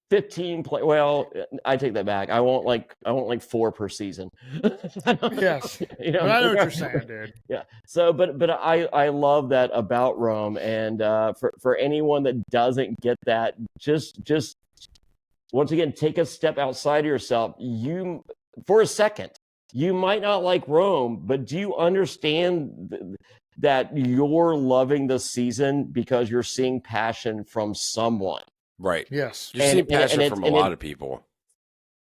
15 play. Well, I take that back. I want like 4 per season. Yes. But I know what you're saying, dude. Yeah. So, but I love that about Rome, and for anyone that doesn't get that, just once again, take a step outside of yourself. You, for a second, you might not like Rome, but do you understand that you're loving the season because you're seeing passion from someone? Right. Yes. You're seeing passion from a lot of people.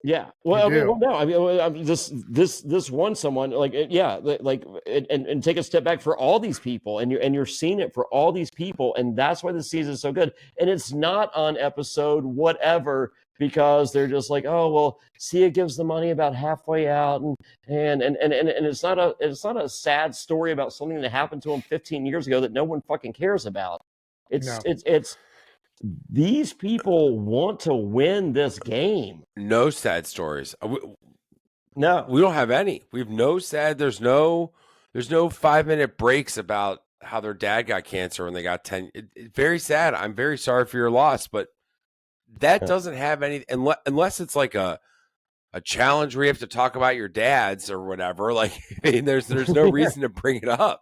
Yeah. Well, this one someone and take a step back for all these people, and you're seeing it for all these people, and that's why the season is so good. And it's not on episode whatever because they're just like, oh well, Sia gives the money about halfway out, and it's not a sad story about something that happened to him 15 years ago that no one fucking cares about. It's these people want to win this game. No sad stories. No, we don't have any. We have no sad. There's no 5-minute breaks about how their dad got cancer when they got 10. It's very sad. I'm very sorry for your loss, but that doesn't have any unless it's like a a challenge where you have to talk about your dads or whatever. Like, I mean, there's no reason to bring it up.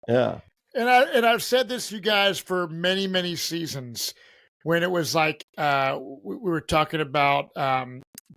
Yeah. And I've said this to you guys for many, many seasons when it was like we were talking about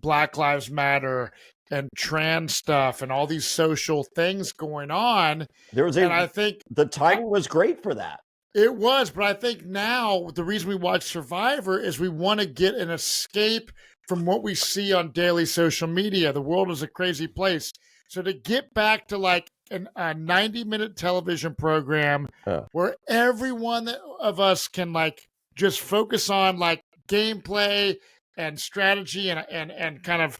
Black Lives Matter and trans stuff and all these social things going on. I think the timing was great for that. It was, but I think now the reason we watch Survivor is we want to get an escape from what we see on daily social media. The world is a crazy place. So to get back to like a 90-minute television program where every one of us can like just focus on like gameplay and strategy and kind of,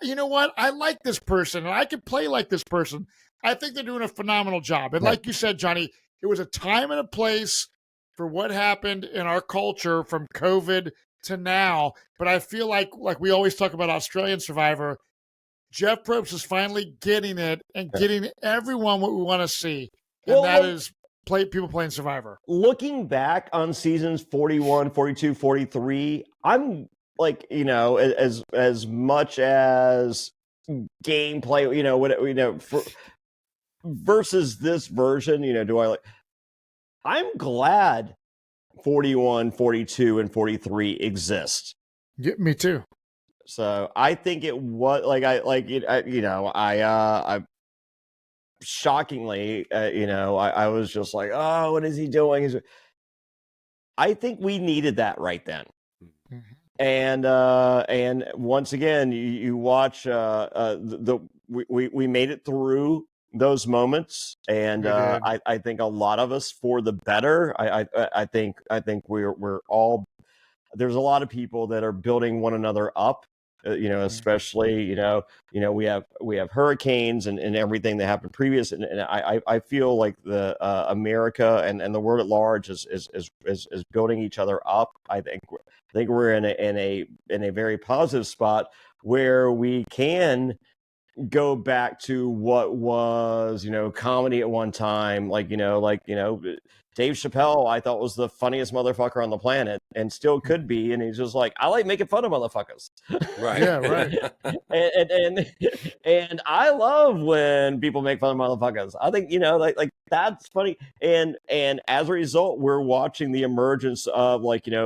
you know what? I like this person and I can play like this person. I think they're doing a phenomenal job. And like you said, Jonny, it was a time and a place for what happened in our culture from COVID to now. But I feel like we always talk about Australian Survivor, Jeff Probst is finally getting it and getting everyone what we want to see. And that is people playing Survivor. Looking back on seasons 41, 42, 43, I'm like, you know, as much as gameplay, you know, versus this version, you know, I'm glad 41, 42, and 43 exist. Yeah, me too. So I think it was I shockingly, I was just like, oh, what is he doing? I think we needed that right then. Mm-hmm. And once again, you watch we made it through those moments, and I think a lot of us for the better. I think we're all, there's a lot of people that are building one another up. Especially, we have hurricanes and everything that happened previous. And I feel like the America and the world at large is building each other up. I think we're in a very positive spot where we can go back to what was, comedy at one time. Dave Chappelle, I thought was the funniest motherfucker on the planet, and still could be. And he's just like, I like making fun of motherfuckers. Right. Yeah, right. and I love when people make fun of motherfuckers. I think, like that's funny. And as a result, we're watching the emergence of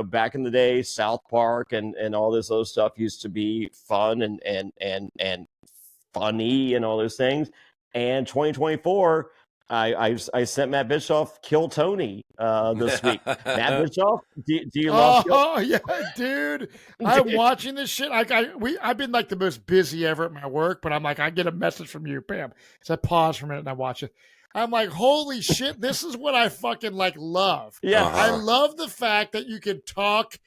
back in the day, South Park and all this other stuff used to be fun and funny and all those things. And 2024, I sent Matt Bischoff Kill Tony this week. Matt Bischoff, do you love? Oh yeah, dude! I'm watching this shit. I've been like the most busy ever at my work, but I'm like, I get a message from you, bam. So I pause for a minute and I watch it. I'm like, holy shit! This is what I fucking love. Yeah, I love the fact that you can talk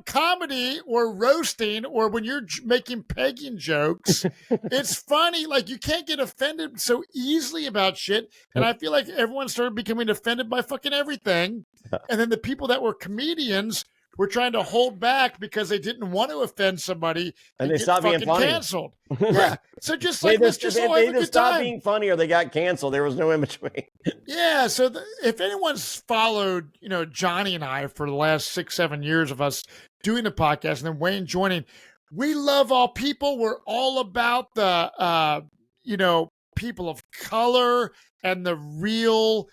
comedy or roasting, or when you're making pegging jokes, it's funny. Like, you can't get offended so easily about shit. And I feel like everyone started becoming offended by fucking everything. And then the people that were comedians were trying to hold back because they didn't want to offend somebody, and they stopped being funny. Canceled. Yeah. So just like, let's just all have a good stopped time. Being funny, or they got canceled. There was no in between. Yeah. So if anyone's followed, Jonny and I for the last 6-7 years of us doing the podcast, and then Wayne joining, we love all people. We're all about the, people of color and the real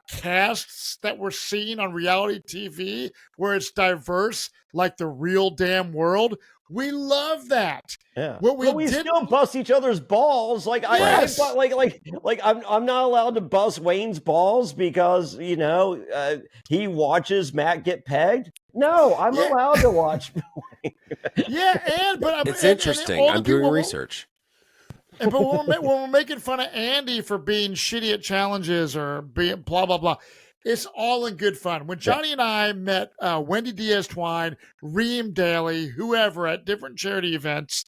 casts that we're seeing on reality TV, where it's diverse, like the real damn world. We love that. Yeah. But we still bust each other's balls. Like yes. I'm not allowed to bust Wayne's balls because he watches Matt get pegged. No, I'm allowed to watch. But it's interesting. I'm doing research. But when we're making fun of Andy for being shitty at challenges or being blah, blah, blah, it's all in good fun. When Jonny and I met Wendy Diaz-Twine, Reem Daly, whoever at different charity events,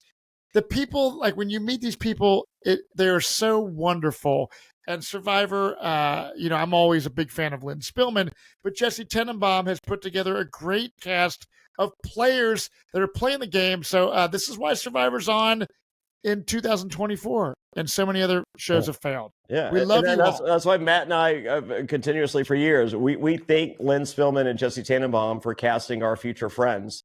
the people, like when you meet these people, they're so wonderful. And Survivor, I'm always a big fan of Lynn Spillman, but Jesse Tenenbaum has put together a great cast of players that are playing the game. So this is why Survivor's on in 2024, and so many other shows have failed. Yeah, we love you all. That's why Matt and I continuously for years we thank Lynn Spillman and Jesse Tannenbaum for casting our future friends.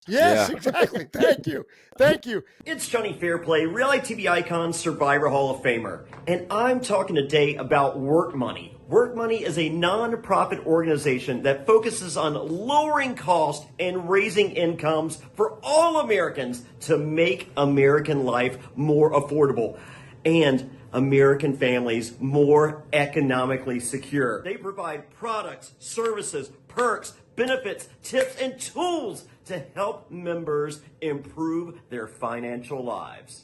Yes, Yeah. exactly. Thank you. Thank you. It's Jonny Fairplay, reality TV icon, Survivor Hall of Famer, and I'm talking today about WorkMoney. WorkMoney is a non-profit organization that focuses on lowering costs and raising incomes for all Americans to make American life more affordable and American families more economically secure. They provide products, services, perks, benefits, tips, and tools to help members improve their financial lives.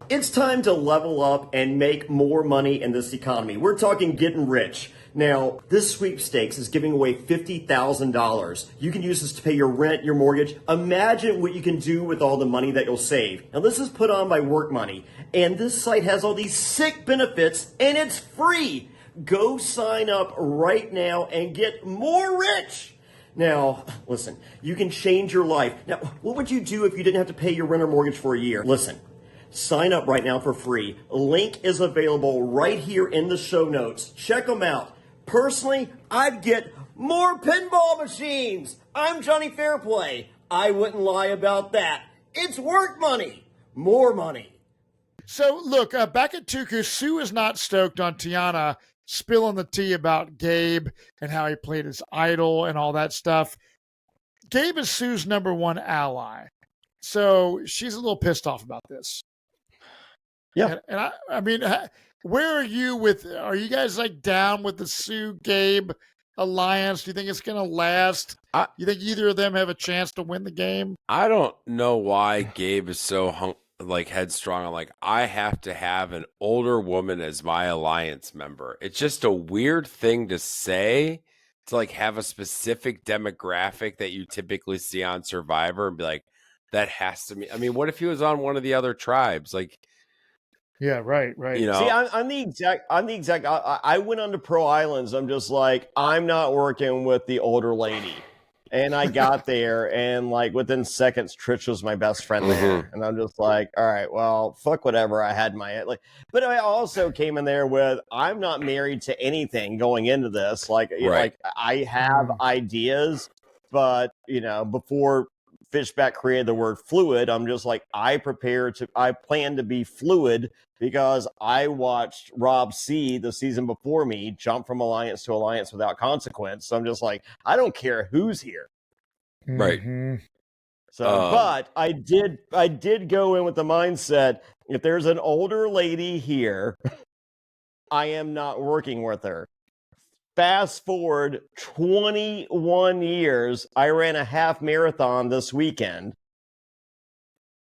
It's time to level up and make more money in this economy. We're talking getting rich. Now, this sweepstakes is giving away $50,000. You can use this to pay your rent, your mortgage. Imagine what you can do with all the money that you'll save. Now, this is put on by WorkMoney, and this site has all these sick benefits, and it's free. Go sign up right now and get more rich. Now, listen, you can change your life. Now, what would you do if you didn't have to pay your rent or mortgage for a year? Listen, sign up right now for free. Link is available right here in the show notes. Check them out. Personally, I'd get more pinball machines. I'm Jonny Fairplay. I wouldn't lie about that. It's WorkMoney. More money. So, look, back at Tuku, Sue is not stoked on Tiana spilling the tea about Gabe and how he played his idol and all that stuff. Gabe is Sue's number one ally. So she's a little pissed off about this. Yeah. And I mean, where are you are you guys like down with the Sue Gabe alliance? Do you think it's going to last? You think either of them have a chance to win the game? I don't know why Gabe is so headstrong on I have to have an older woman as my alliance member. It's just a weird thing to say, to have a specific demographic that you typically see on Survivor and be like, that has to be. I mean, what if he was on one of the other tribes? Yeah, right. See, I'm the exact. I went on to Pro Islands. I'm just like, I'm not working with the older lady. And I got there, and within seconds, Trish was my best friend there, and I'm just like, all right, well, fuck whatever. I had my but I also came in there with, I'm not married to anything going into this. I have ideas, but before Fishback created the word fluid, I'm just like, I plan to be fluid because I watched Rob C, the season before me, jump from alliance to alliance without consequence. So I'm just like, I don't care who's here. Right. So, but I did go in with the mindset, if there's an older lady here, I am not working with her. Fast forward 21 years, I ran a half marathon this weekend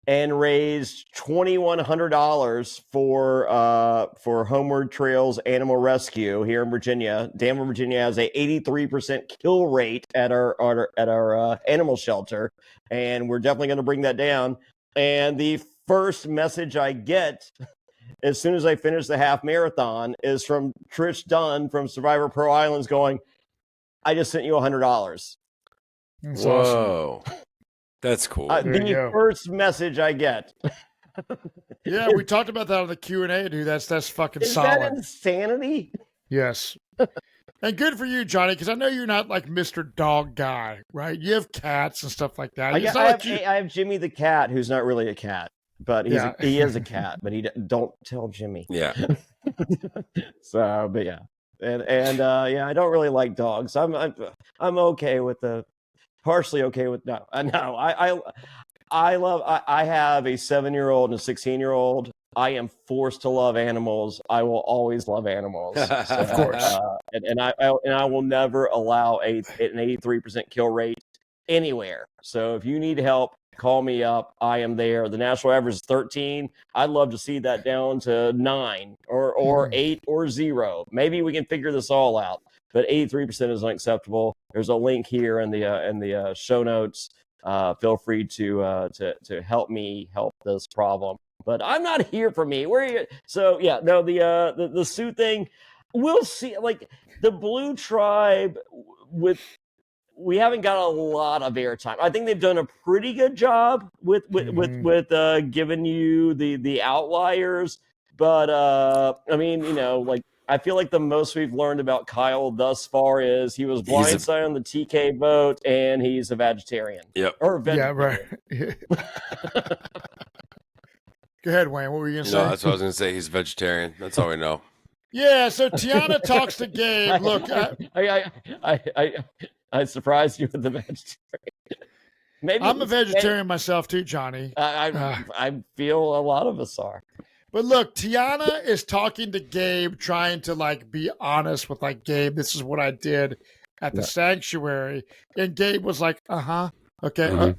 and raised $2,100 for Homeward Trails Animal Rescue here in Virginia. Danville, Virginia has a 83% kill rate at our animal shelter, and we're definitely going to bring that down. And the first message I get as soon as I finish the half marathon is from Trish Dunn from Survivor Pro Islands going, I just sent you $100. That's Whoa. awesome. That's cool. The first message I get. Yeah, we talked about that on the Q&A, dude. That's fucking Is solid. that insanity? Yes. And good for you, Jonny, because I know you're not like Mr. Dog Guy, right? You have cats and stuff like that. I have Jimmy the cat, who's not really a cat, but he is a cat. But don't tell Jimmy. Yeah. So, but yeah, and I don't really like dogs. I'm okay with partially okay with no. I have a 7-year-old and a 16-year-old. I am forced to love animals. I will always love animals. So, of course. And I will never allow an 83% kill rate anywhere. So if you need help, call me up. I am there. The national average is 13. I'd love to see that down to 9 or 8 or 0. Maybe we can figure this all out. But 83% is unacceptable. There's a link here in the show notes. Feel free to help me help this problem. But I'm not here for me. Where are you? So yeah, no, the Sioux thing, we'll see. Like the Blue Tribe, we haven't got a lot of airtime. I think they've done a pretty good job with giving you the outliers. But I mean, like I feel like the most we've learned about Kyle thus far is he was blindsided on the TK vote, and he's a vegetarian. Yep. Or Yeah, vegetarian. right. Go ahead, Wayne. What were you going to say? No, that's what I was going to say. He's a vegetarian. That's all we know. Yeah, so Tiana talks to Gabe. Look, I surprised you with the vegetarian. Maybe I'm a vegetarian myself too, Johnny. I feel a lot of us are. But look, Tiana is talking to Gabe, trying to like be honest with like, Gabe, this is what I did at the sanctuary. And Gabe was like, okay,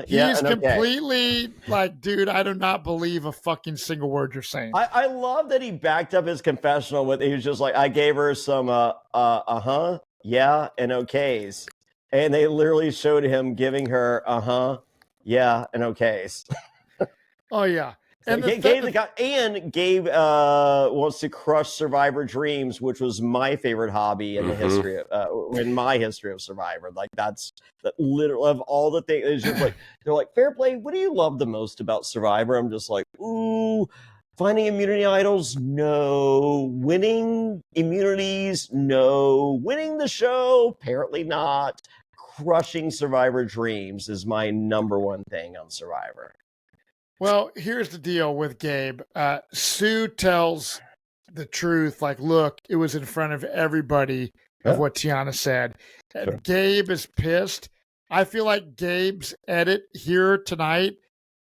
He's completely like, dude, I do not believe a fucking single word you're saying. I love that he backed up his confessional with, he was just like, I gave her some yeah, and okays. And they literally showed him giving her yeah, and okays. Oh yeah. And Gabe wants to crush Survivor Dreams, which was my favorite hobby in the history of, in my history of Survivor. Like that's literally of all the things. It's just like they're like, Fairplay, what do you love the most about Survivor? I'm just like, ooh, finding immunity idols, no. Winning immunities, no. Winning the show, apparently not. Crushing Survivor Dreams is my number one thing on Survivor. Well, here's the deal with Gabe. Sue tells the truth. Like, look, it was in front of everybody of what Tiana said. And Gabe is pissed. I feel like Gabe's edit here tonight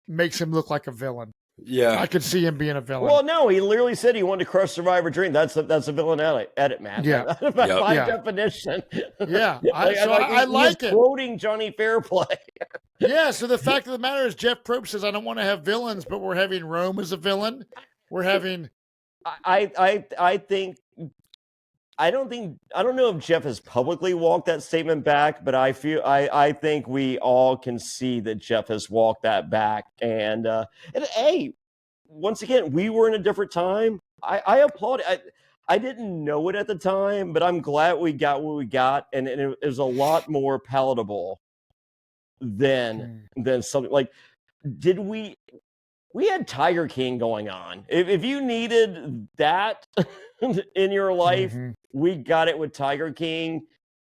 makes him look like a villain. Yeah. I could see him being a villain. Well, no, he literally said he wanted to crush Survivor Dream. That's a villain edit, man. Yeah. By definition. Yeah. I like it. Quoting Jonny Fairplay. Yeah, so the fact of the matter is Jeff Probst says, I don't want to have villains, but we're having Rome as a villain. We're having... I don't know if Jeff has publicly walked that statement back, but I think we all can see that Jeff has walked that back. And hey, once again, we were in a different time. I applaud it. I didn't know it at the time, but I'm glad we got what we got, and it was a lot more palatable than something like, we had Tiger King going on. If you needed that in your life, we got it with Tiger King.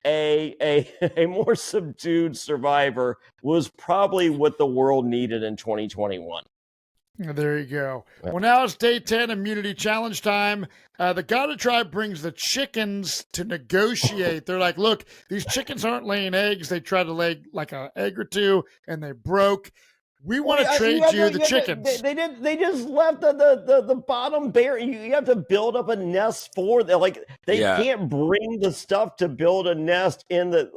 A more subdued Survivor was probably what the world needed in 2021. There you go. Well, now it's day 10, immunity challenge time. The Gotta Tribe brings the chickens to negotiate. They're like, look, these chickens aren't laying eggs. They tried to lay like an egg or two, and they broke. We want to trade you the chickens. They just left the bottom bare. You have to build up a nest for them. Like they can't bring the stuff to build a nest in the.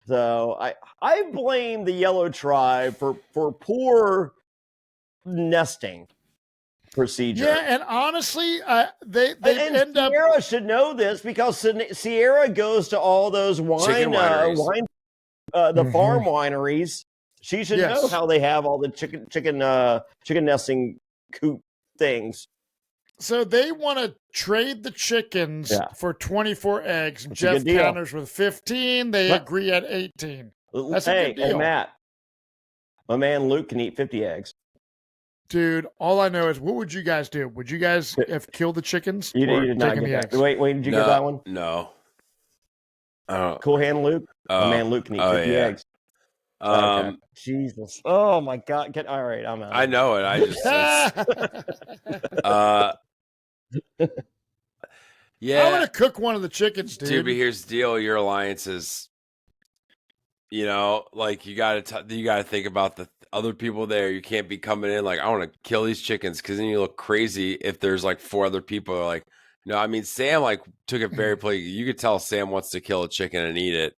So I blame the Yellow Tribe for poor nesting procedure. Yeah, and honestly, they and Sierra should know this because Sierra goes to all those wine farm wineries. She should know how they have all the chicken nesting coop things. So they want to trade the chickens for 24 eggs. That's Jeff counters with 15. They agree at 18. That's a good deal. Hey, Matt, my man Luke can eat 50 eggs. Dude, all I know is, what would you guys do? Would you guys have killed the chickens? You did not get that. Wait, did you get that one? No. Cool hand, Luke. My man Luke can eat 50 eggs. Okay. Jesus. Oh my God. All right, I'm out. I know it. I just I'm gonna cook one of the chickens, dude. Dude, but here's the deal. Your alliance is, like you gotta think about the other people there. You can't be coming in like, I want to kill these chickens, because then you look crazy if there's like 4 other people who are like, no. I mean, Sam like took it very plain. You could tell Sam wants to kill a chicken and eat it.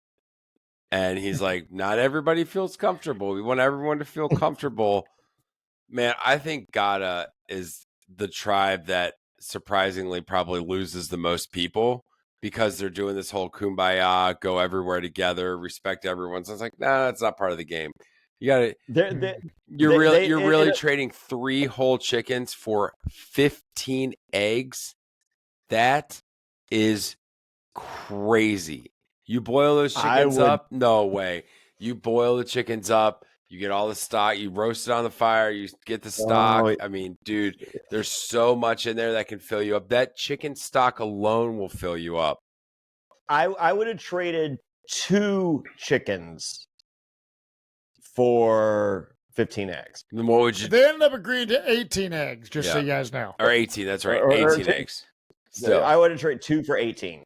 And he's like, not everybody feels comfortable. We want everyone to feel comfortable. Man, I think Gata is the tribe that surprisingly probably loses the most people, because they're doing this whole kumbaya, go everywhere together, respect everyone. So it's like, nah, that's not part of the game. You gotta. You're really trading 3 whole chickens for 15 eggs. That is crazy. You boil those chickens up? No way. You boil the chickens up. You get all the stock, you roast it on the fire, you get the stock. I mean, dude, there's so much in there that can fill you up. That chicken stock alone will fill you up. I would have traded 2 chickens for 15 eggs. Then what would you? They ended up agreeing to 18 eggs, just so you guys know. Or 18, that's right. Or 18 eggs. So I would have traded 2 for 18.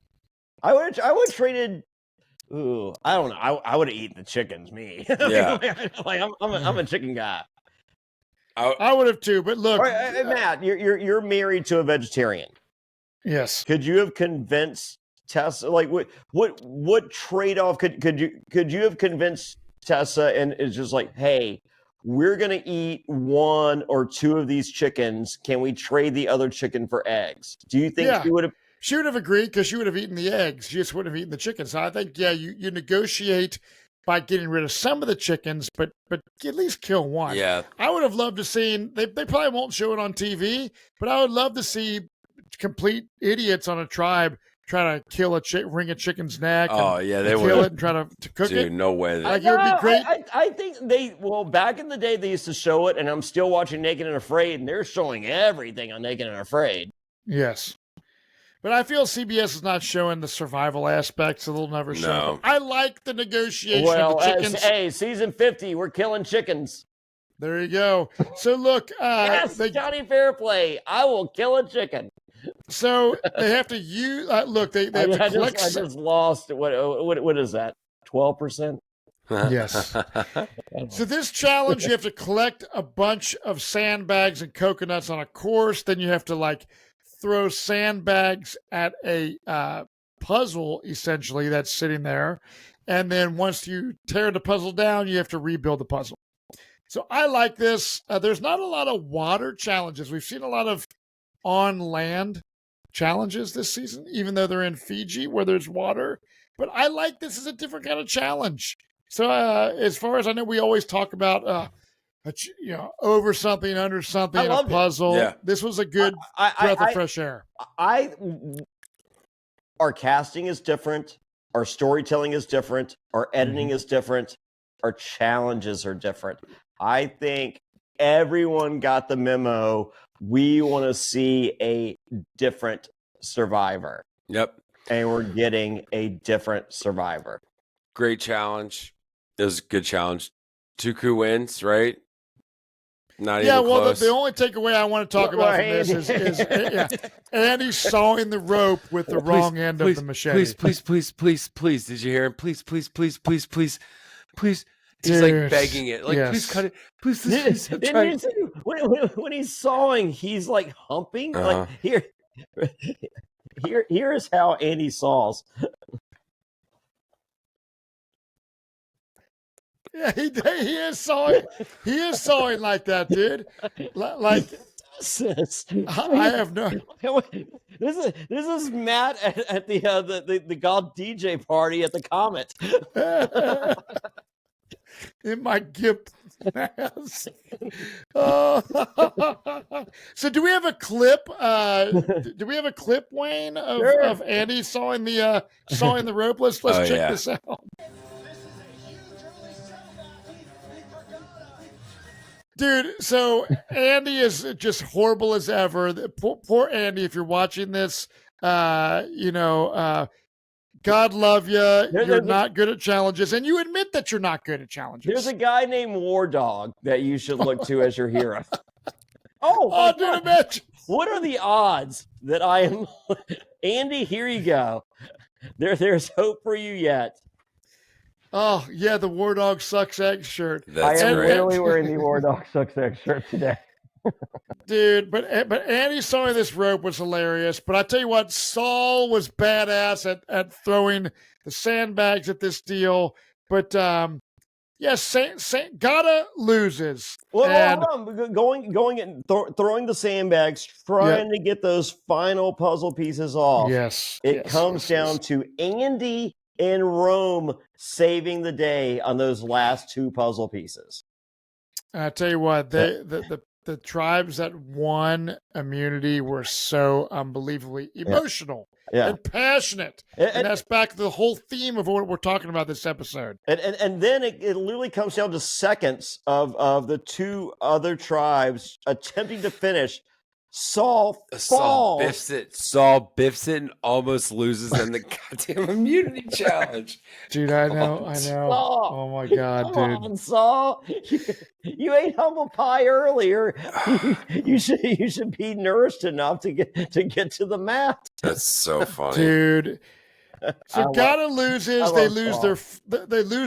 I would have traded. Ooh, I don't know. I would have eaten the chickens. Me, Yeah. like I'm a chicken guy. I would have too, but look, Right, Matt, you're married to a vegetarian. Yes. Could you have convinced Tessa? Like what trade off could you have convinced Tessa? And it's just like, hey, we're gonna eat 1 or 2 of these chickens. Can we trade the other chicken for eggs? Do you think she would have? She would have agreed because she would have eaten the eggs. She just wouldn't have eaten the chickens. So I think, you negotiate by getting rid of some of the chickens, but at least kill 1. Yeah. I would have loved to see, they probably won't show it on TV, but I would love to see complete idiots on a tribe try to kill wring a chicken's neck. Oh, yeah, they would kill it and try to cook it. Dude, no way. Like, it would be great. I think back in the day, they used to show it, and I'm still watching Naked and Afraid, and they're showing everything on Naked and Afraid. Yes. But I feel CBS is not showing the survival aspect, so they'll never show No. them. I like the negotiation of the chickens. Hey, season 50, we're killing chickens. There you go. So look, Yes, Jonny Fairplay, I will kill a chicken. So they have to use. Look, they have to collect. I just lost. What is that? 12%. Yes. So this challenge, you have to collect a bunch of sandbags and coconuts on a course. Then you have to throw sandbags at a puzzle, essentially, that's sitting there. And then once you tear the puzzle down, you have to rebuild the puzzle. So I like this. There's not a lot of water challenges. We've seen a lot of on land challenges this season, even though they're in Fiji where there's water. But I like this as a different kind of challenge. So as far as I know, we always talk about over something, under something, a puzzle. Yeah. This was a good breath of fresh air. Our casting is different. Our storytelling is different. Our editing is different. Our challenges are different. I think everyone got the memo. We want to see a different survivor. Yep. And we're getting a different survivor. Great challenge. It was a good challenge. Tuku wins, right? Not even close. The only takeaway I want to talk about from this is Andy sawing the rope with the wrong end of the machete. Please. Did you hear him? Please. He's begging it. Please cut it. Please. When he's sawing, he's humping. Here's how Andy saws. Yeah, he is sawing. He is sawing like that, dude. I have no. This is Matt at the golf DJ party at the Comet. In my gift mask. So do we have a clip? Do we have a clip, Wayne, of Andy sawing the rope? Let's check this out. Dude, so Andy is just horrible as ever. Poor Andy, if you're watching this, God love you. You're not good at challenges, and you admit that you're not good at challenges. There's a guy named War Dog that you should look to as your hero. Dude, imagine. What are the odds that I am Andy? Here you go. There's hope for you yet. Oh yeah, the War Dog Sucks Egg shirt. I am literally wearing the War Dog Sucks Egg shirt today. Dude, but Andy sawing this rope was hilarious. But I tell you what, Saul was badass at throwing the sandbags at this deal. But Gata loses. Well, hold on. Going and throwing the sandbags, trying to get those final puzzle pieces off. Yes, it comes down to Andy and Rome saving the day on those last 2 puzzle pieces. I tell you what, the the tribes that won immunity were so unbelievably emotional and passionate. And that's back to the whole theme of what we're talking about this episode. And then it literally comes down to seconds of the two other tribes attempting to finish. Saul biffs it and almost loses in the goddamn immunity challenge. Dude, I know. Saul. Oh my God, Come on, Saul. You ate humble pie earlier. You should be nourished enough to get to the mat. That's so funny, dude. So gotta loses. They lose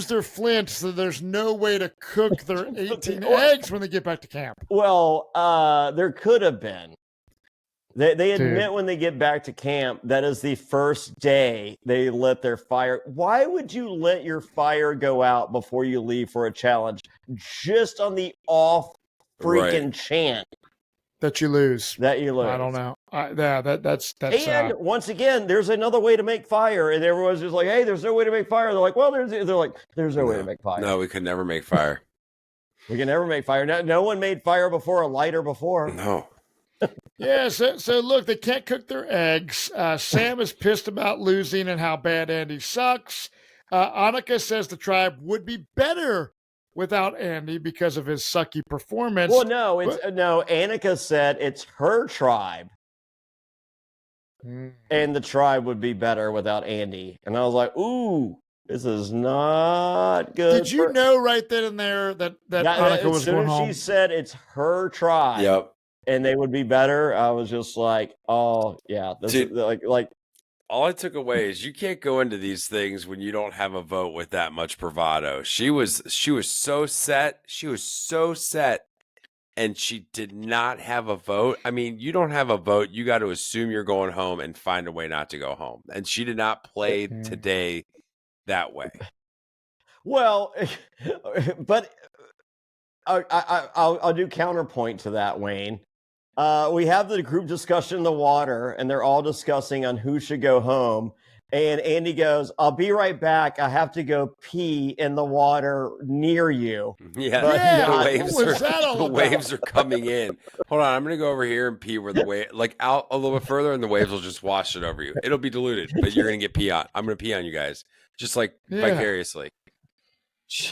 their flint, so there's no way to cook their 18 eggs when they get back to camp. Well, there could have been. They admit when they get back to camp that is the first day they lit their fire. Why would you let your fire go out before you leave for a challenge? Just on the off freaking chance that you lose. I don't know. That's. And once again, there's another way to make fire, and everyone's just like, "Hey, there's no way to make fire." They're like, "Well, there's no way to make fire." No, we could never make fire. We can never make fire. No one made fire before, a lighter before. No. Yeah, so look, they can't cook their eggs. Sam is pissed about losing and how bad Andy sucks. Annika says the tribe would be better without Andy because of his sucky performance. Well, no, Annika said it's her tribe. And the tribe would be better without Andy. And I was like, ooh, this is not good. Did you know right then and there that Annika was going home? She said it's her tribe. Yep. And they would be better. I was just like, oh yeah, this is like. All I took away is you can't go into these things when you don't have a vote with that much bravado. She was so set. She was so set, and she did not have a vote. I mean, you don't have a vote. You got to assume you're going home and find a way not to go home. And she did not play today that way. Well, but I'll do counterpoint to that, Wayne. We have the group discussion in the water, and they're all discussing on who should go home. And Andy goes, "I'll be right back. I have to go pee in the water near you." The waves are coming in. Hold on, I'm gonna go over here and pee where the wave, like out a little bit further, and the waves will just wash it over you. It'll be diluted, but you're gonna get pee on. I'm gonna pee on you guys, just like vicariously.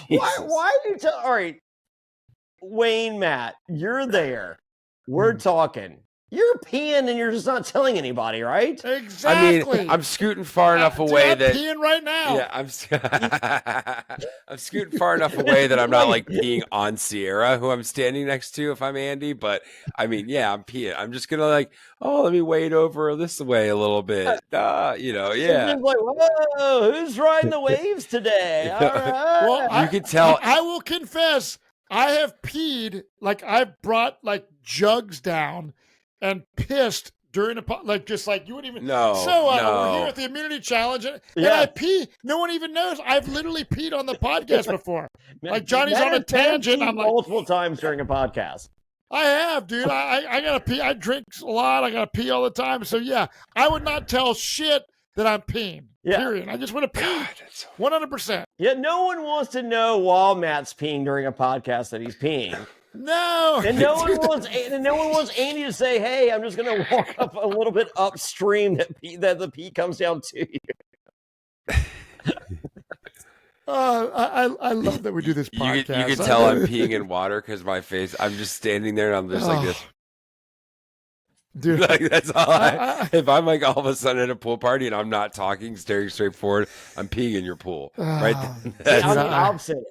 Why do you tell? All right, Wayne, Matt, you're there. We're talking. You're peeing and you're just not telling anybody, right? Exactly. I mean, I'm scooting far enough away that I'm peeing right now. Yeah, I'm scooting far enough away that I'm not like peeing on Sierra, who I'm standing next to if I'm Andy. But I mean, yeah, I'm peeing. I'm just gonna let me wade over this way a little bit. Yeah. It's like, whoa, who's riding the waves today? All right. Well, you can tell. I will confess, I have peed, I've brought jugs down and pissed during a you wouldn't even no. We're here at the immunity challenge, and I pee. No one even knows. I've literally peed on the podcast before. Johnny's on a tangent. I'm multiple times during a podcast. I have, dude. I gotta pee. I drink a lot. I gotta pee all the time. So yeah, I would not tell shit that I'm peeing. Yeah. Period. I just want to pee. 100%. Yeah, no one wants to know while Matt's peeing during a podcast that he's peeing. No. And no one wants Andy to say, "Hey, I'm just going to walk up a little bit upstream that the pee comes down to you." I love that we do this podcast. You can tell I'm peeing in water because my face. I'm just standing there and I'm just like this. Dude, that's all. If I'm all of a sudden at a pool party and I'm not talking, staring straight forward, I'm peeing in your pool, right? I'm the opposite.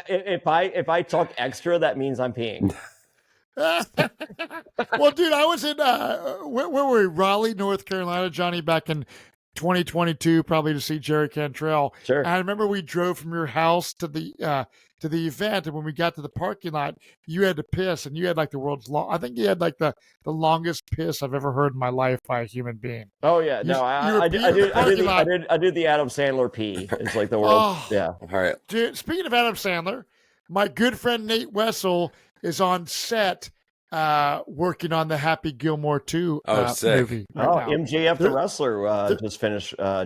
If I talk extra, that means I'm peeing. Well, dude, I was in where were we? Raleigh, North Carolina, Johnny, back in 2022, probably to see Jerry Cantrell. Sure. And I remember we drove from your house to the event, and when we got to the parking lot, you had to piss, and you had the world's long. I think you had the longest piss I've ever heard in my life by a human being. Oh yeah, I did the Adam Sandler pee. It's like the world. Yeah. All right. Dude, speaking of Adam Sandler, my good friend Nate Wessel is on set working on the Happy Gilmore 2 movie. Right now. MJF the wrestler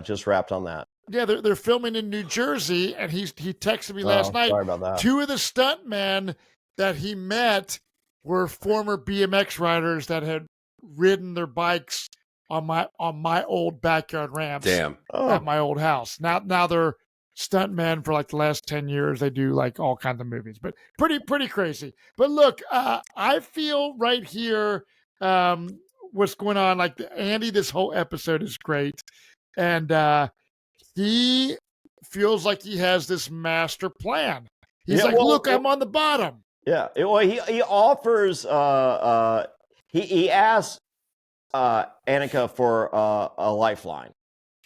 just wrapped on that. Yeah, they're filming in New Jersey, and he texted me last night. Sorry about that. 2 of the stuntmen that he met were former BMX riders that had ridden their bikes on my old backyard ramps Damn. at my old house. Now they're stuntmen for like the last 10 years. They do like all kinds of movies, but pretty crazy. But look, I feel right here what's going on. Like Andy, this whole episode is great. And he feels like he has this master plan. He's look, I'm on the bottom. Yeah. He offers, he asks Annika for a lifeline.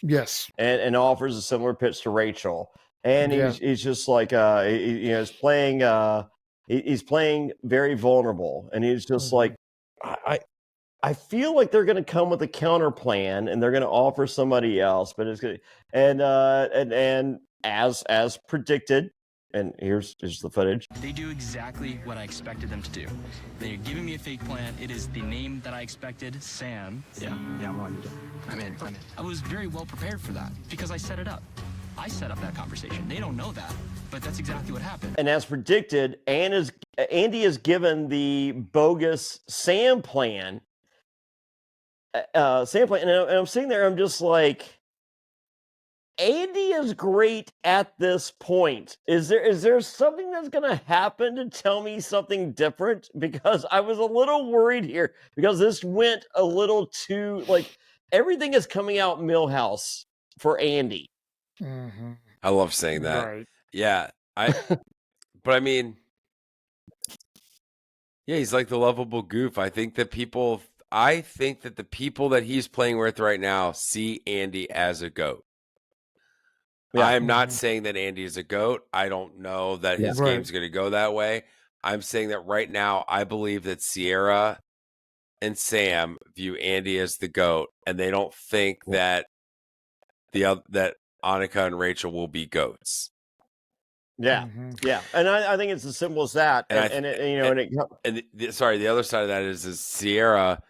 Yes. And offers a similar pitch to Rachel. And he's just like, he's playing very vulnerable. And he's just like, I feel like they're going to come with a counter plan and they're going to offer somebody else, but it's good. And as predicted, and here's the footage. They do exactly what I expected them to do. They're giving me a fake plan. It is the name that I expected, Sam. Yeah, I'm in. I was very well prepared for that because I set it up. I set up that conversation. They don't know that, but that's exactly what happened. And as predicted, Andy is given the bogus Sam plan. And I'm sitting there, I'm just like, Andy is great at this point. Is there something that's going to happen to tell me something different? Because I was a little worried here because this went a little too, like, everything is coming out Millhouse for Andy. Mm-hmm. I love saying that. Right. Yeah. But I mean, yeah, he's like the lovable goof. I think that the people that he's playing with right now see Andy as a goat. Yeah. I am not saying that Andy is a goat. I don't know that his game's going to go that way. I'm saying that right now, I believe that Sierra and Sam view Andy as the GOAT, and they don't think that that Annika and Rachel will be GOATs. Yeah, yeah, and I think it's as simple as that. Sorry, the other side of that is Sierra.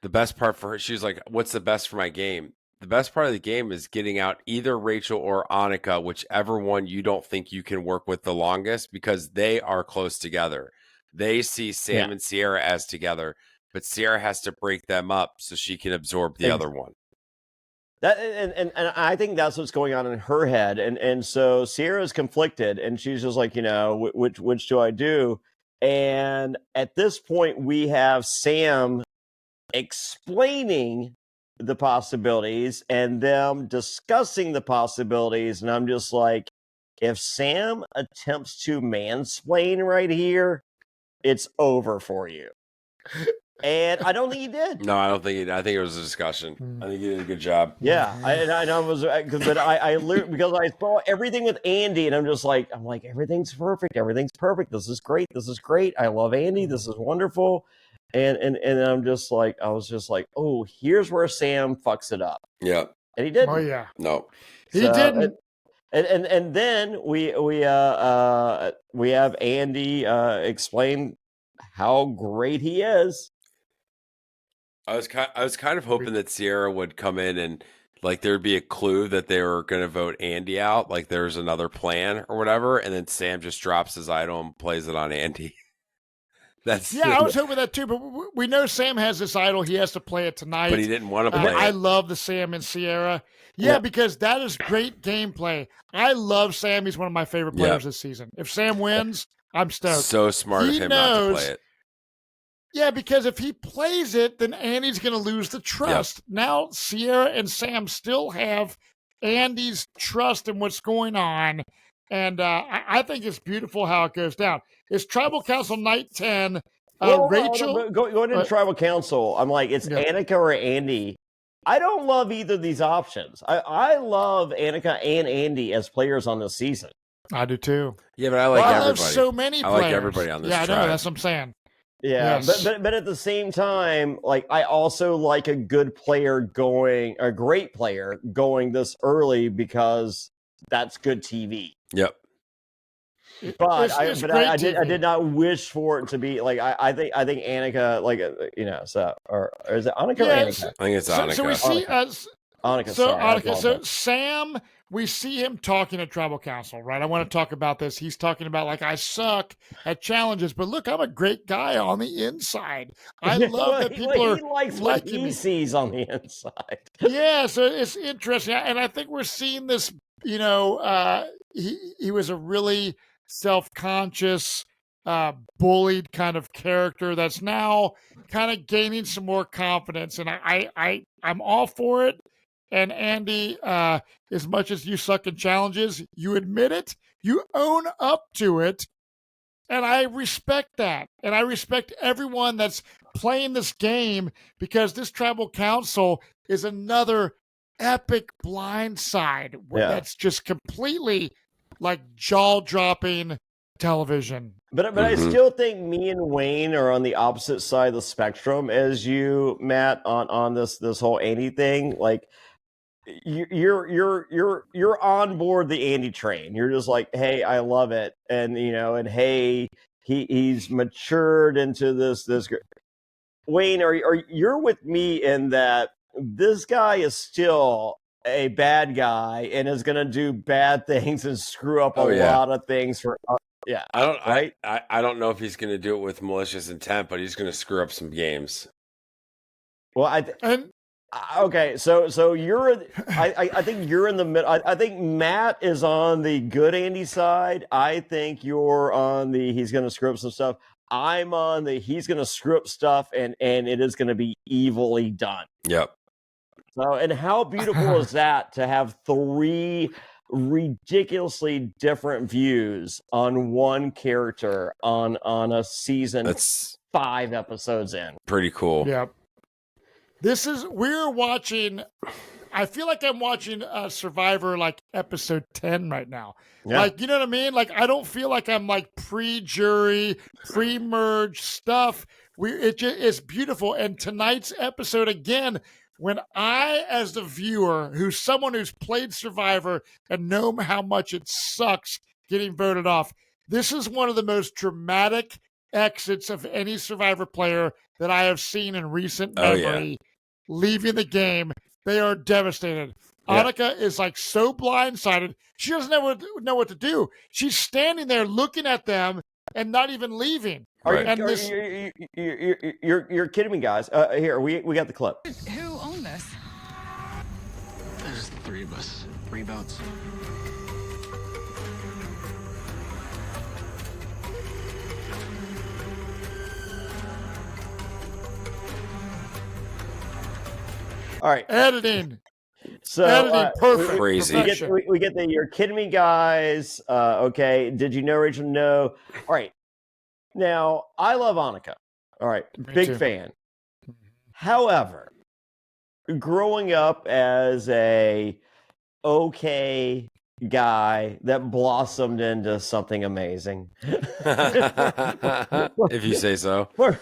The best part for her, she was like, "What's the best for my game?" The best part of the game is getting out either Rachel or Annika, whichever one you don't think you can work with the longest, because they are close together. They see Sam and Sierra as together, but Sierra has to break them up so she can absorb the other one. That and I think that's what's going on in her head, and so Sierra's conflicted, and she's just like, which do I do? And at this point, we have Sam explaining the possibilities and them discussing the possibilities, and I'm just like, if Sam attempts to mansplain right here, it's over for you. And I don't think he did. No, I don't think he did. I think it was a discussion. I think he did a good job. Yeah, I was, but I learned because I saw everything with Andy, and I'm like, everything's perfect. Everything's perfect. This is great. This is great. I love Andy. This is wonderful. And I'm just like, I was just like, oh, here's where Sam fucks it up. Yeah, and he didn't. Oh yeah, no, he didn't. And then we have Andy explain how great he is. I was kind of hoping that Sierra would come in and like there'd be a clue that they were going to vote Andy out, like there's another plan or whatever, and then Sam just drops his idol and plays it on Andy. I was hoping that too, but we know Sam has this idol. He has to play it tonight. But he didn't want to play it. I love the Sam and Sierra. Yeah, because that is great gameplay. I love Sam. He's one of my favorite players this season. If Sam wins, I'm stoked. So smart of him not to play it. Yeah, because if he plays it, then Andy's going to lose the trust. Yep. Now, Sierra and Sam still have Andy's trust in what's going on. And I think it's beautiful how it goes down. It's Tribal Council Night 10. Rachel. Going into Tribal Council, I'm like, it's Annika or Andy. I don't love either of these options. I love Annika and Andy as players on this season. I do too. Yeah, but I like everybody. I love so many players. I like everybody on this tribe. I know. That's what I'm saying. Yeah, yes. but at the same time, like I also like a great player going this early because that's good TV. Yep. But I did not wish for it to be like I think Annika or is it Annika or Annika? I think it's Annika. So we see Annika. Annika. So Sam we see him talking at tribal council, right? I want to talk about this. He's talking about like, I suck at challenges, but look, I'm a great guy on the inside. I love that people are he likes what liking he me. sees on the inside. Yeah, so it's interesting, and I think we're seeing this. You know, he was a really self-conscious, bullied kind of character that's now kind of gaining some more confidence, and I'm all for it. And Andy, as much as you suck in challenges, you admit it, you own up to it, and I respect that, and I respect everyone that's playing this game, because this tribal council is another epic blindside that's just completely like jaw-dropping television. But I still think me and Wayne are on the opposite side of the spectrum as you, Matt, on this whole Andy thing. Like you're on board the Andy train. You're just like, hey, I love it, and and hey, he's matured into this. Wayne, are you're with me in that this guy is still a bad guy and is going to do bad things and screw up a lot of things for. I don't know if he's going to do it with malicious intent, but he's going to screw up some games. Well, okay, so you're. I think you're in the middle. I think Matt is on the good Andy side. I think you're on the he's going to screw up some stuff. I'm on the he's going to screw up stuff, and it is going to be evilly done. Yep. So, and how beautiful is that to have 3 ridiculously different views on one character on a season that's 5 episodes in. Pretty cool. Yep. We're watching, I feel like I'm watching Survivor like episode 10 right now. Yeah. Like, you know what I mean? Like, I don't feel like I'm like pre-jury, pre-merge stuff. It's beautiful. And tonight's episode, again, when I, as the viewer, who's someone who's played Survivor and know how much it sucks getting voted off, this is one of the most dramatic exits of any Survivor player that I have seen in recent memory. Leaving the game, they are devastated. Annika is like so blindsided, she doesn't know what to do. She's standing there looking at them and not even leaving. You're kidding me, guys. Here, we got the clip. Who owned this? There's 3 of us. 3 boats. All right. Editing. So perfect. Crazy. We get the you're kidding me, guys. Okay. Did you know, Rachel? No. All right. Now, I love Annika. All right. Big fan. However, growing up as a okay guy that blossomed into something amazing. If you say so. For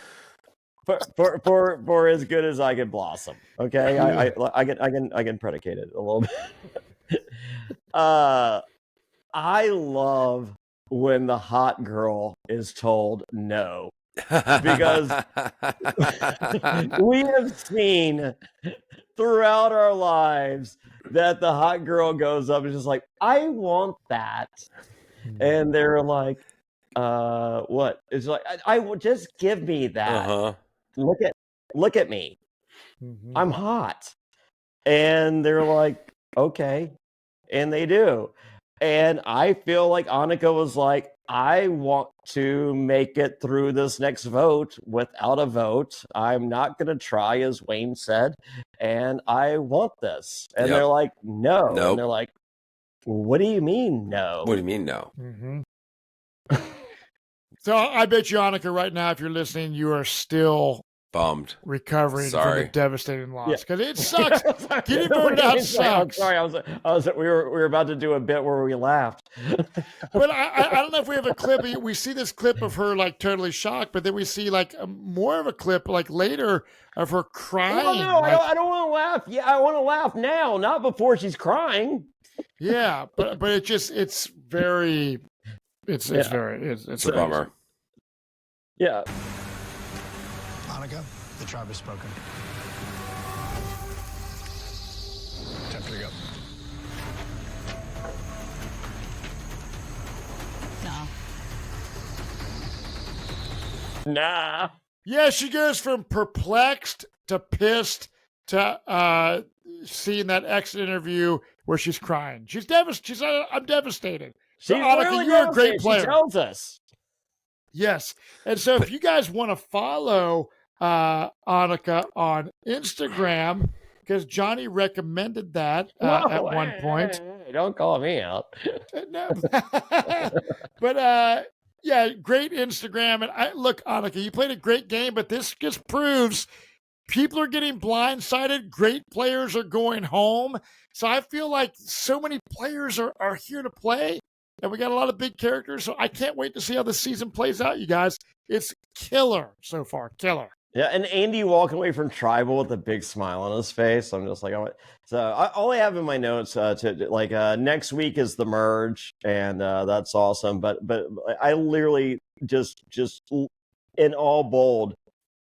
as good as I can blossom. Okay. I can predicate it a little bit. I love when the hot girl is told no, because we have seen throughout our lives that the hot girl goes up and is just like, I want that. And they're like, what? It's like, I will just give me that. Uh-huh. Look at me. Mm-hmm. I'm hot. And they're like, okay. And they do. And I feel like Annika was like, I want to make it through this next vote without a vote. I'm not going to try, as Wayne said, and I want this. And they're like, no. Nope. And they're like, what do you mean, no? What do you mean, no? Mm-hmm. So I bet you, Annika, right now, if you're listening, you are still bummed, recovering from the devastating loss, because it sucks. Getting voted out sucks. Sorry, we were about to do a bit where we laughed. But I don't know if we have a clip. We see this clip of her like totally shocked, but then we see like more of a clip like later of her crying. Well, no, I don't want to laugh. Yeah, I want to laugh now, not before she's crying. Yeah, but it's very. It's a bummer. Yeah. Annika, the tribe has spoken. Time to go. No. Nah. Yeah, she goes from perplexed to pissed to seeing that exit interview where she's crying. She's devastated. She's I'm devastated. So, She's Annika, literally you're a great devastated. player. She tells us. Yes. And so if you guys want to follow Annika on Instagram, because Johnny recommended that at one point. Hey, don't call me out. No. But yeah, great Instagram. And look, Annika, you played a great game, but this just proves people are getting blindsided. Great players are going home. So I feel like so many players are here to play, and we got a lot of big characters. So I can't wait to see how the season plays out, you guys. It's killer so far. Killer. Yeah, and Andy walking away from Tribal with a big smile on his face. I'm just like, so all I have in my notes next week is the merge, and that's awesome. But I literally just in all bold,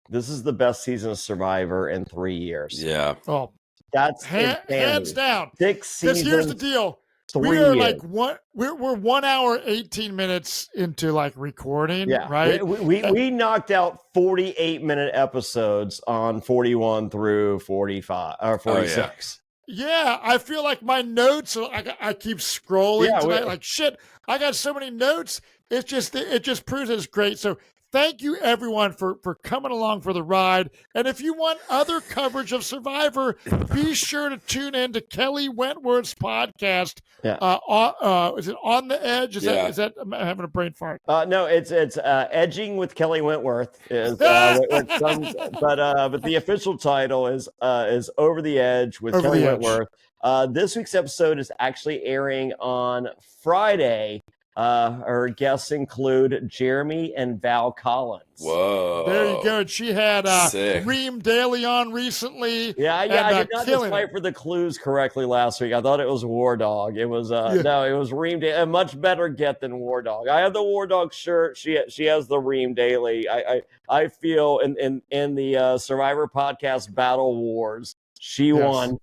this is the best season of Survivor in 3 years. Yeah. Oh, that's hands down. 6 seasons. Because here's the deal. 3 We are years. we're 1 hour 18 minutes into like recording, Yeah, right? We knocked out 48-minute episodes on 41 through 45 or 46. Yeah, I feel like my notes. I keep scrolling tonight. Like shit, I got so many notes. It just proves it's great. So thank you everyone for coming along for the ride. And if you want other coverage of Survivor, be sure to tune in to Kelly Wentworth's podcast. Yeah. Is it On the Edge? Is that I'm having a brain fart? No, it's Edging with Kelly Wentworth is but the official title is Over the Edge with Over Kelly the Edge. Wentworth. This week's episode is actually airing on Friday. Her guests include Jeremy and Val Collins. Whoa. There you go. And she had Sick. Reem Daly on recently. Yeah, I did not decipher the clues correctly last week. I thought it was War Dog. It was no, it was Reem Daly. A much better get than War Dog. I have the War Dog shirt. She has the Reem Daly. I feel in the Survivor podcast Battle Wars, she won.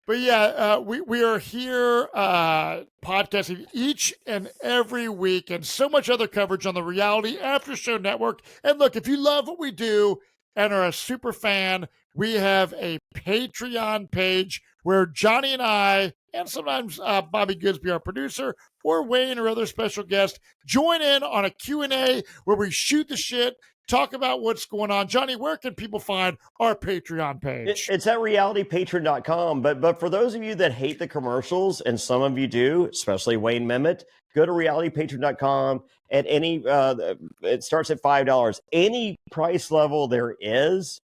But yeah, we are here podcasting each and every week, and so much other coverage on the Reality After Show Network. And look, if you love what we do and are a super fan, we have a Patreon page where Johnny and I, and sometimes Bobby Goodsby, our producer, or Wayne or other special guests, join in on a Q&A where we shoot the shit, talk about what's going on. Johnny, where can people find our Patreon page? It's at realitypatron.com. But for those of you that hate the commercials, and some of you do, especially Wayne Memmott, go to realitypatron.com. At any, it starts at $5. Any price level there is,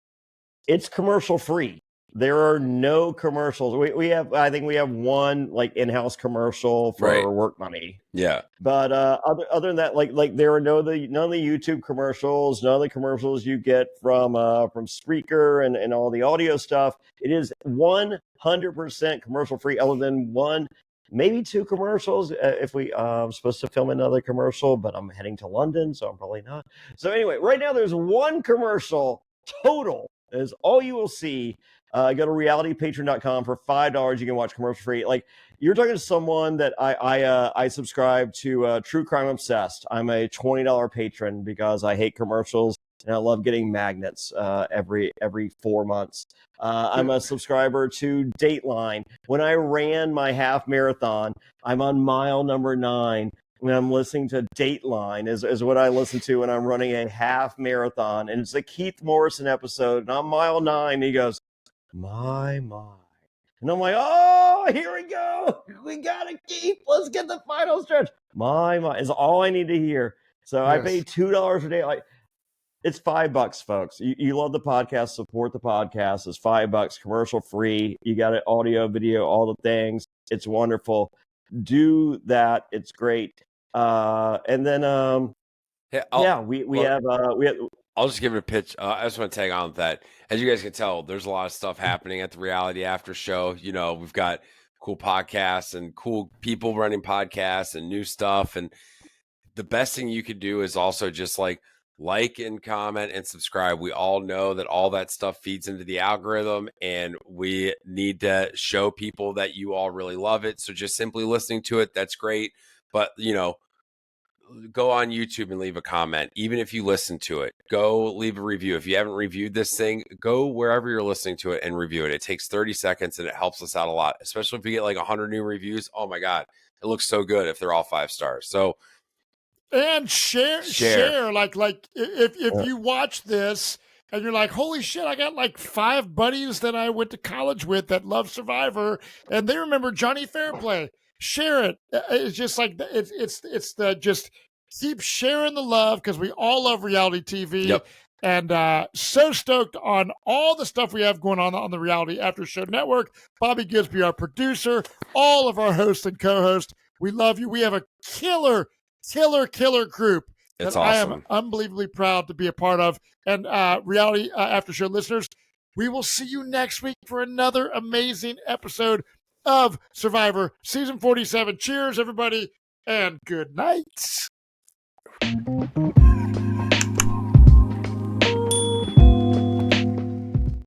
it's commercial free. There are no commercials. We have, I think we have one like in-house commercial for WorkMoney. Yeah. But other than that, like there are none of the YouTube commercials, none of the commercials you get from Spreaker and all the audio stuff. It is 100% commercial free, other than one, maybe two commercials. If I'm supposed to film another commercial, but I'm heading to London, so I'm probably not. So anyway, right now there's one commercial total. Is all you will see. Go to realitypatron.com for $5. You can watch commercial free. Like, you're talking to someone that I subscribe to True Crime Obsessed. I'm a $20 patron because I hate commercials and I love getting magnets every 4 months. I'm a subscriber to Dateline. When I ran my half marathon, I'm on mile number 9. When I'm listening to Dateline is what I listen to when I'm running a half marathon. And it's a Keith Morrison episode. And on mile 9, he goes, my. And I'm like, oh, here we go. We got to keep. Let's get the final stretch. My is all I need to hear. So I pay $2 a day. Like, it's $5, folks. You love the podcast, support the podcast. It's $5, commercial free. You got it, audio, video, all the things. It's wonderful. Do that. It's great. And then we have I'll just give it a pitch. I just want to tag on with that. As you guys can tell, there's a lot of stuff happening at the Reality After Show. You know, we've got cool podcasts and cool people running podcasts and new stuff. And the best thing you could do is also just like like and comment and subscribe. We all know that all that stuff feeds into the algorithm, and we need to show people that you all really love it. So just simply listening to it, that's great. But, go on YouTube and leave a comment. Even if you listen to it, go leave a review. If you haven't reviewed this thing, go wherever you're listening to it and review it. It takes 30 seconds and it helps us out a lot, especially if we get like 100 new reviews. Oh my God, it looks so good if they're all 5 stars. So, and share. Like if you watch this and you're like, holy shit, I got like 5 buddies that I went to college with that love Survivor, and they remember Jonny Fairplay. Share it. It's just like it's the just keep sharing the love, because we all love reality TV. Yep. And so stoked on all the stuff we have going on the Reality After Show Network. Bobby Gisby, our producer, all of our hosts and co-hosts. We love you. We have a killer group it's that awesome. I am unbelievably proud to be a part of. And Reality After Show listeners, we will see you next week for another amazing episode of Survivor Season 47. Cheers, everybody, and good night.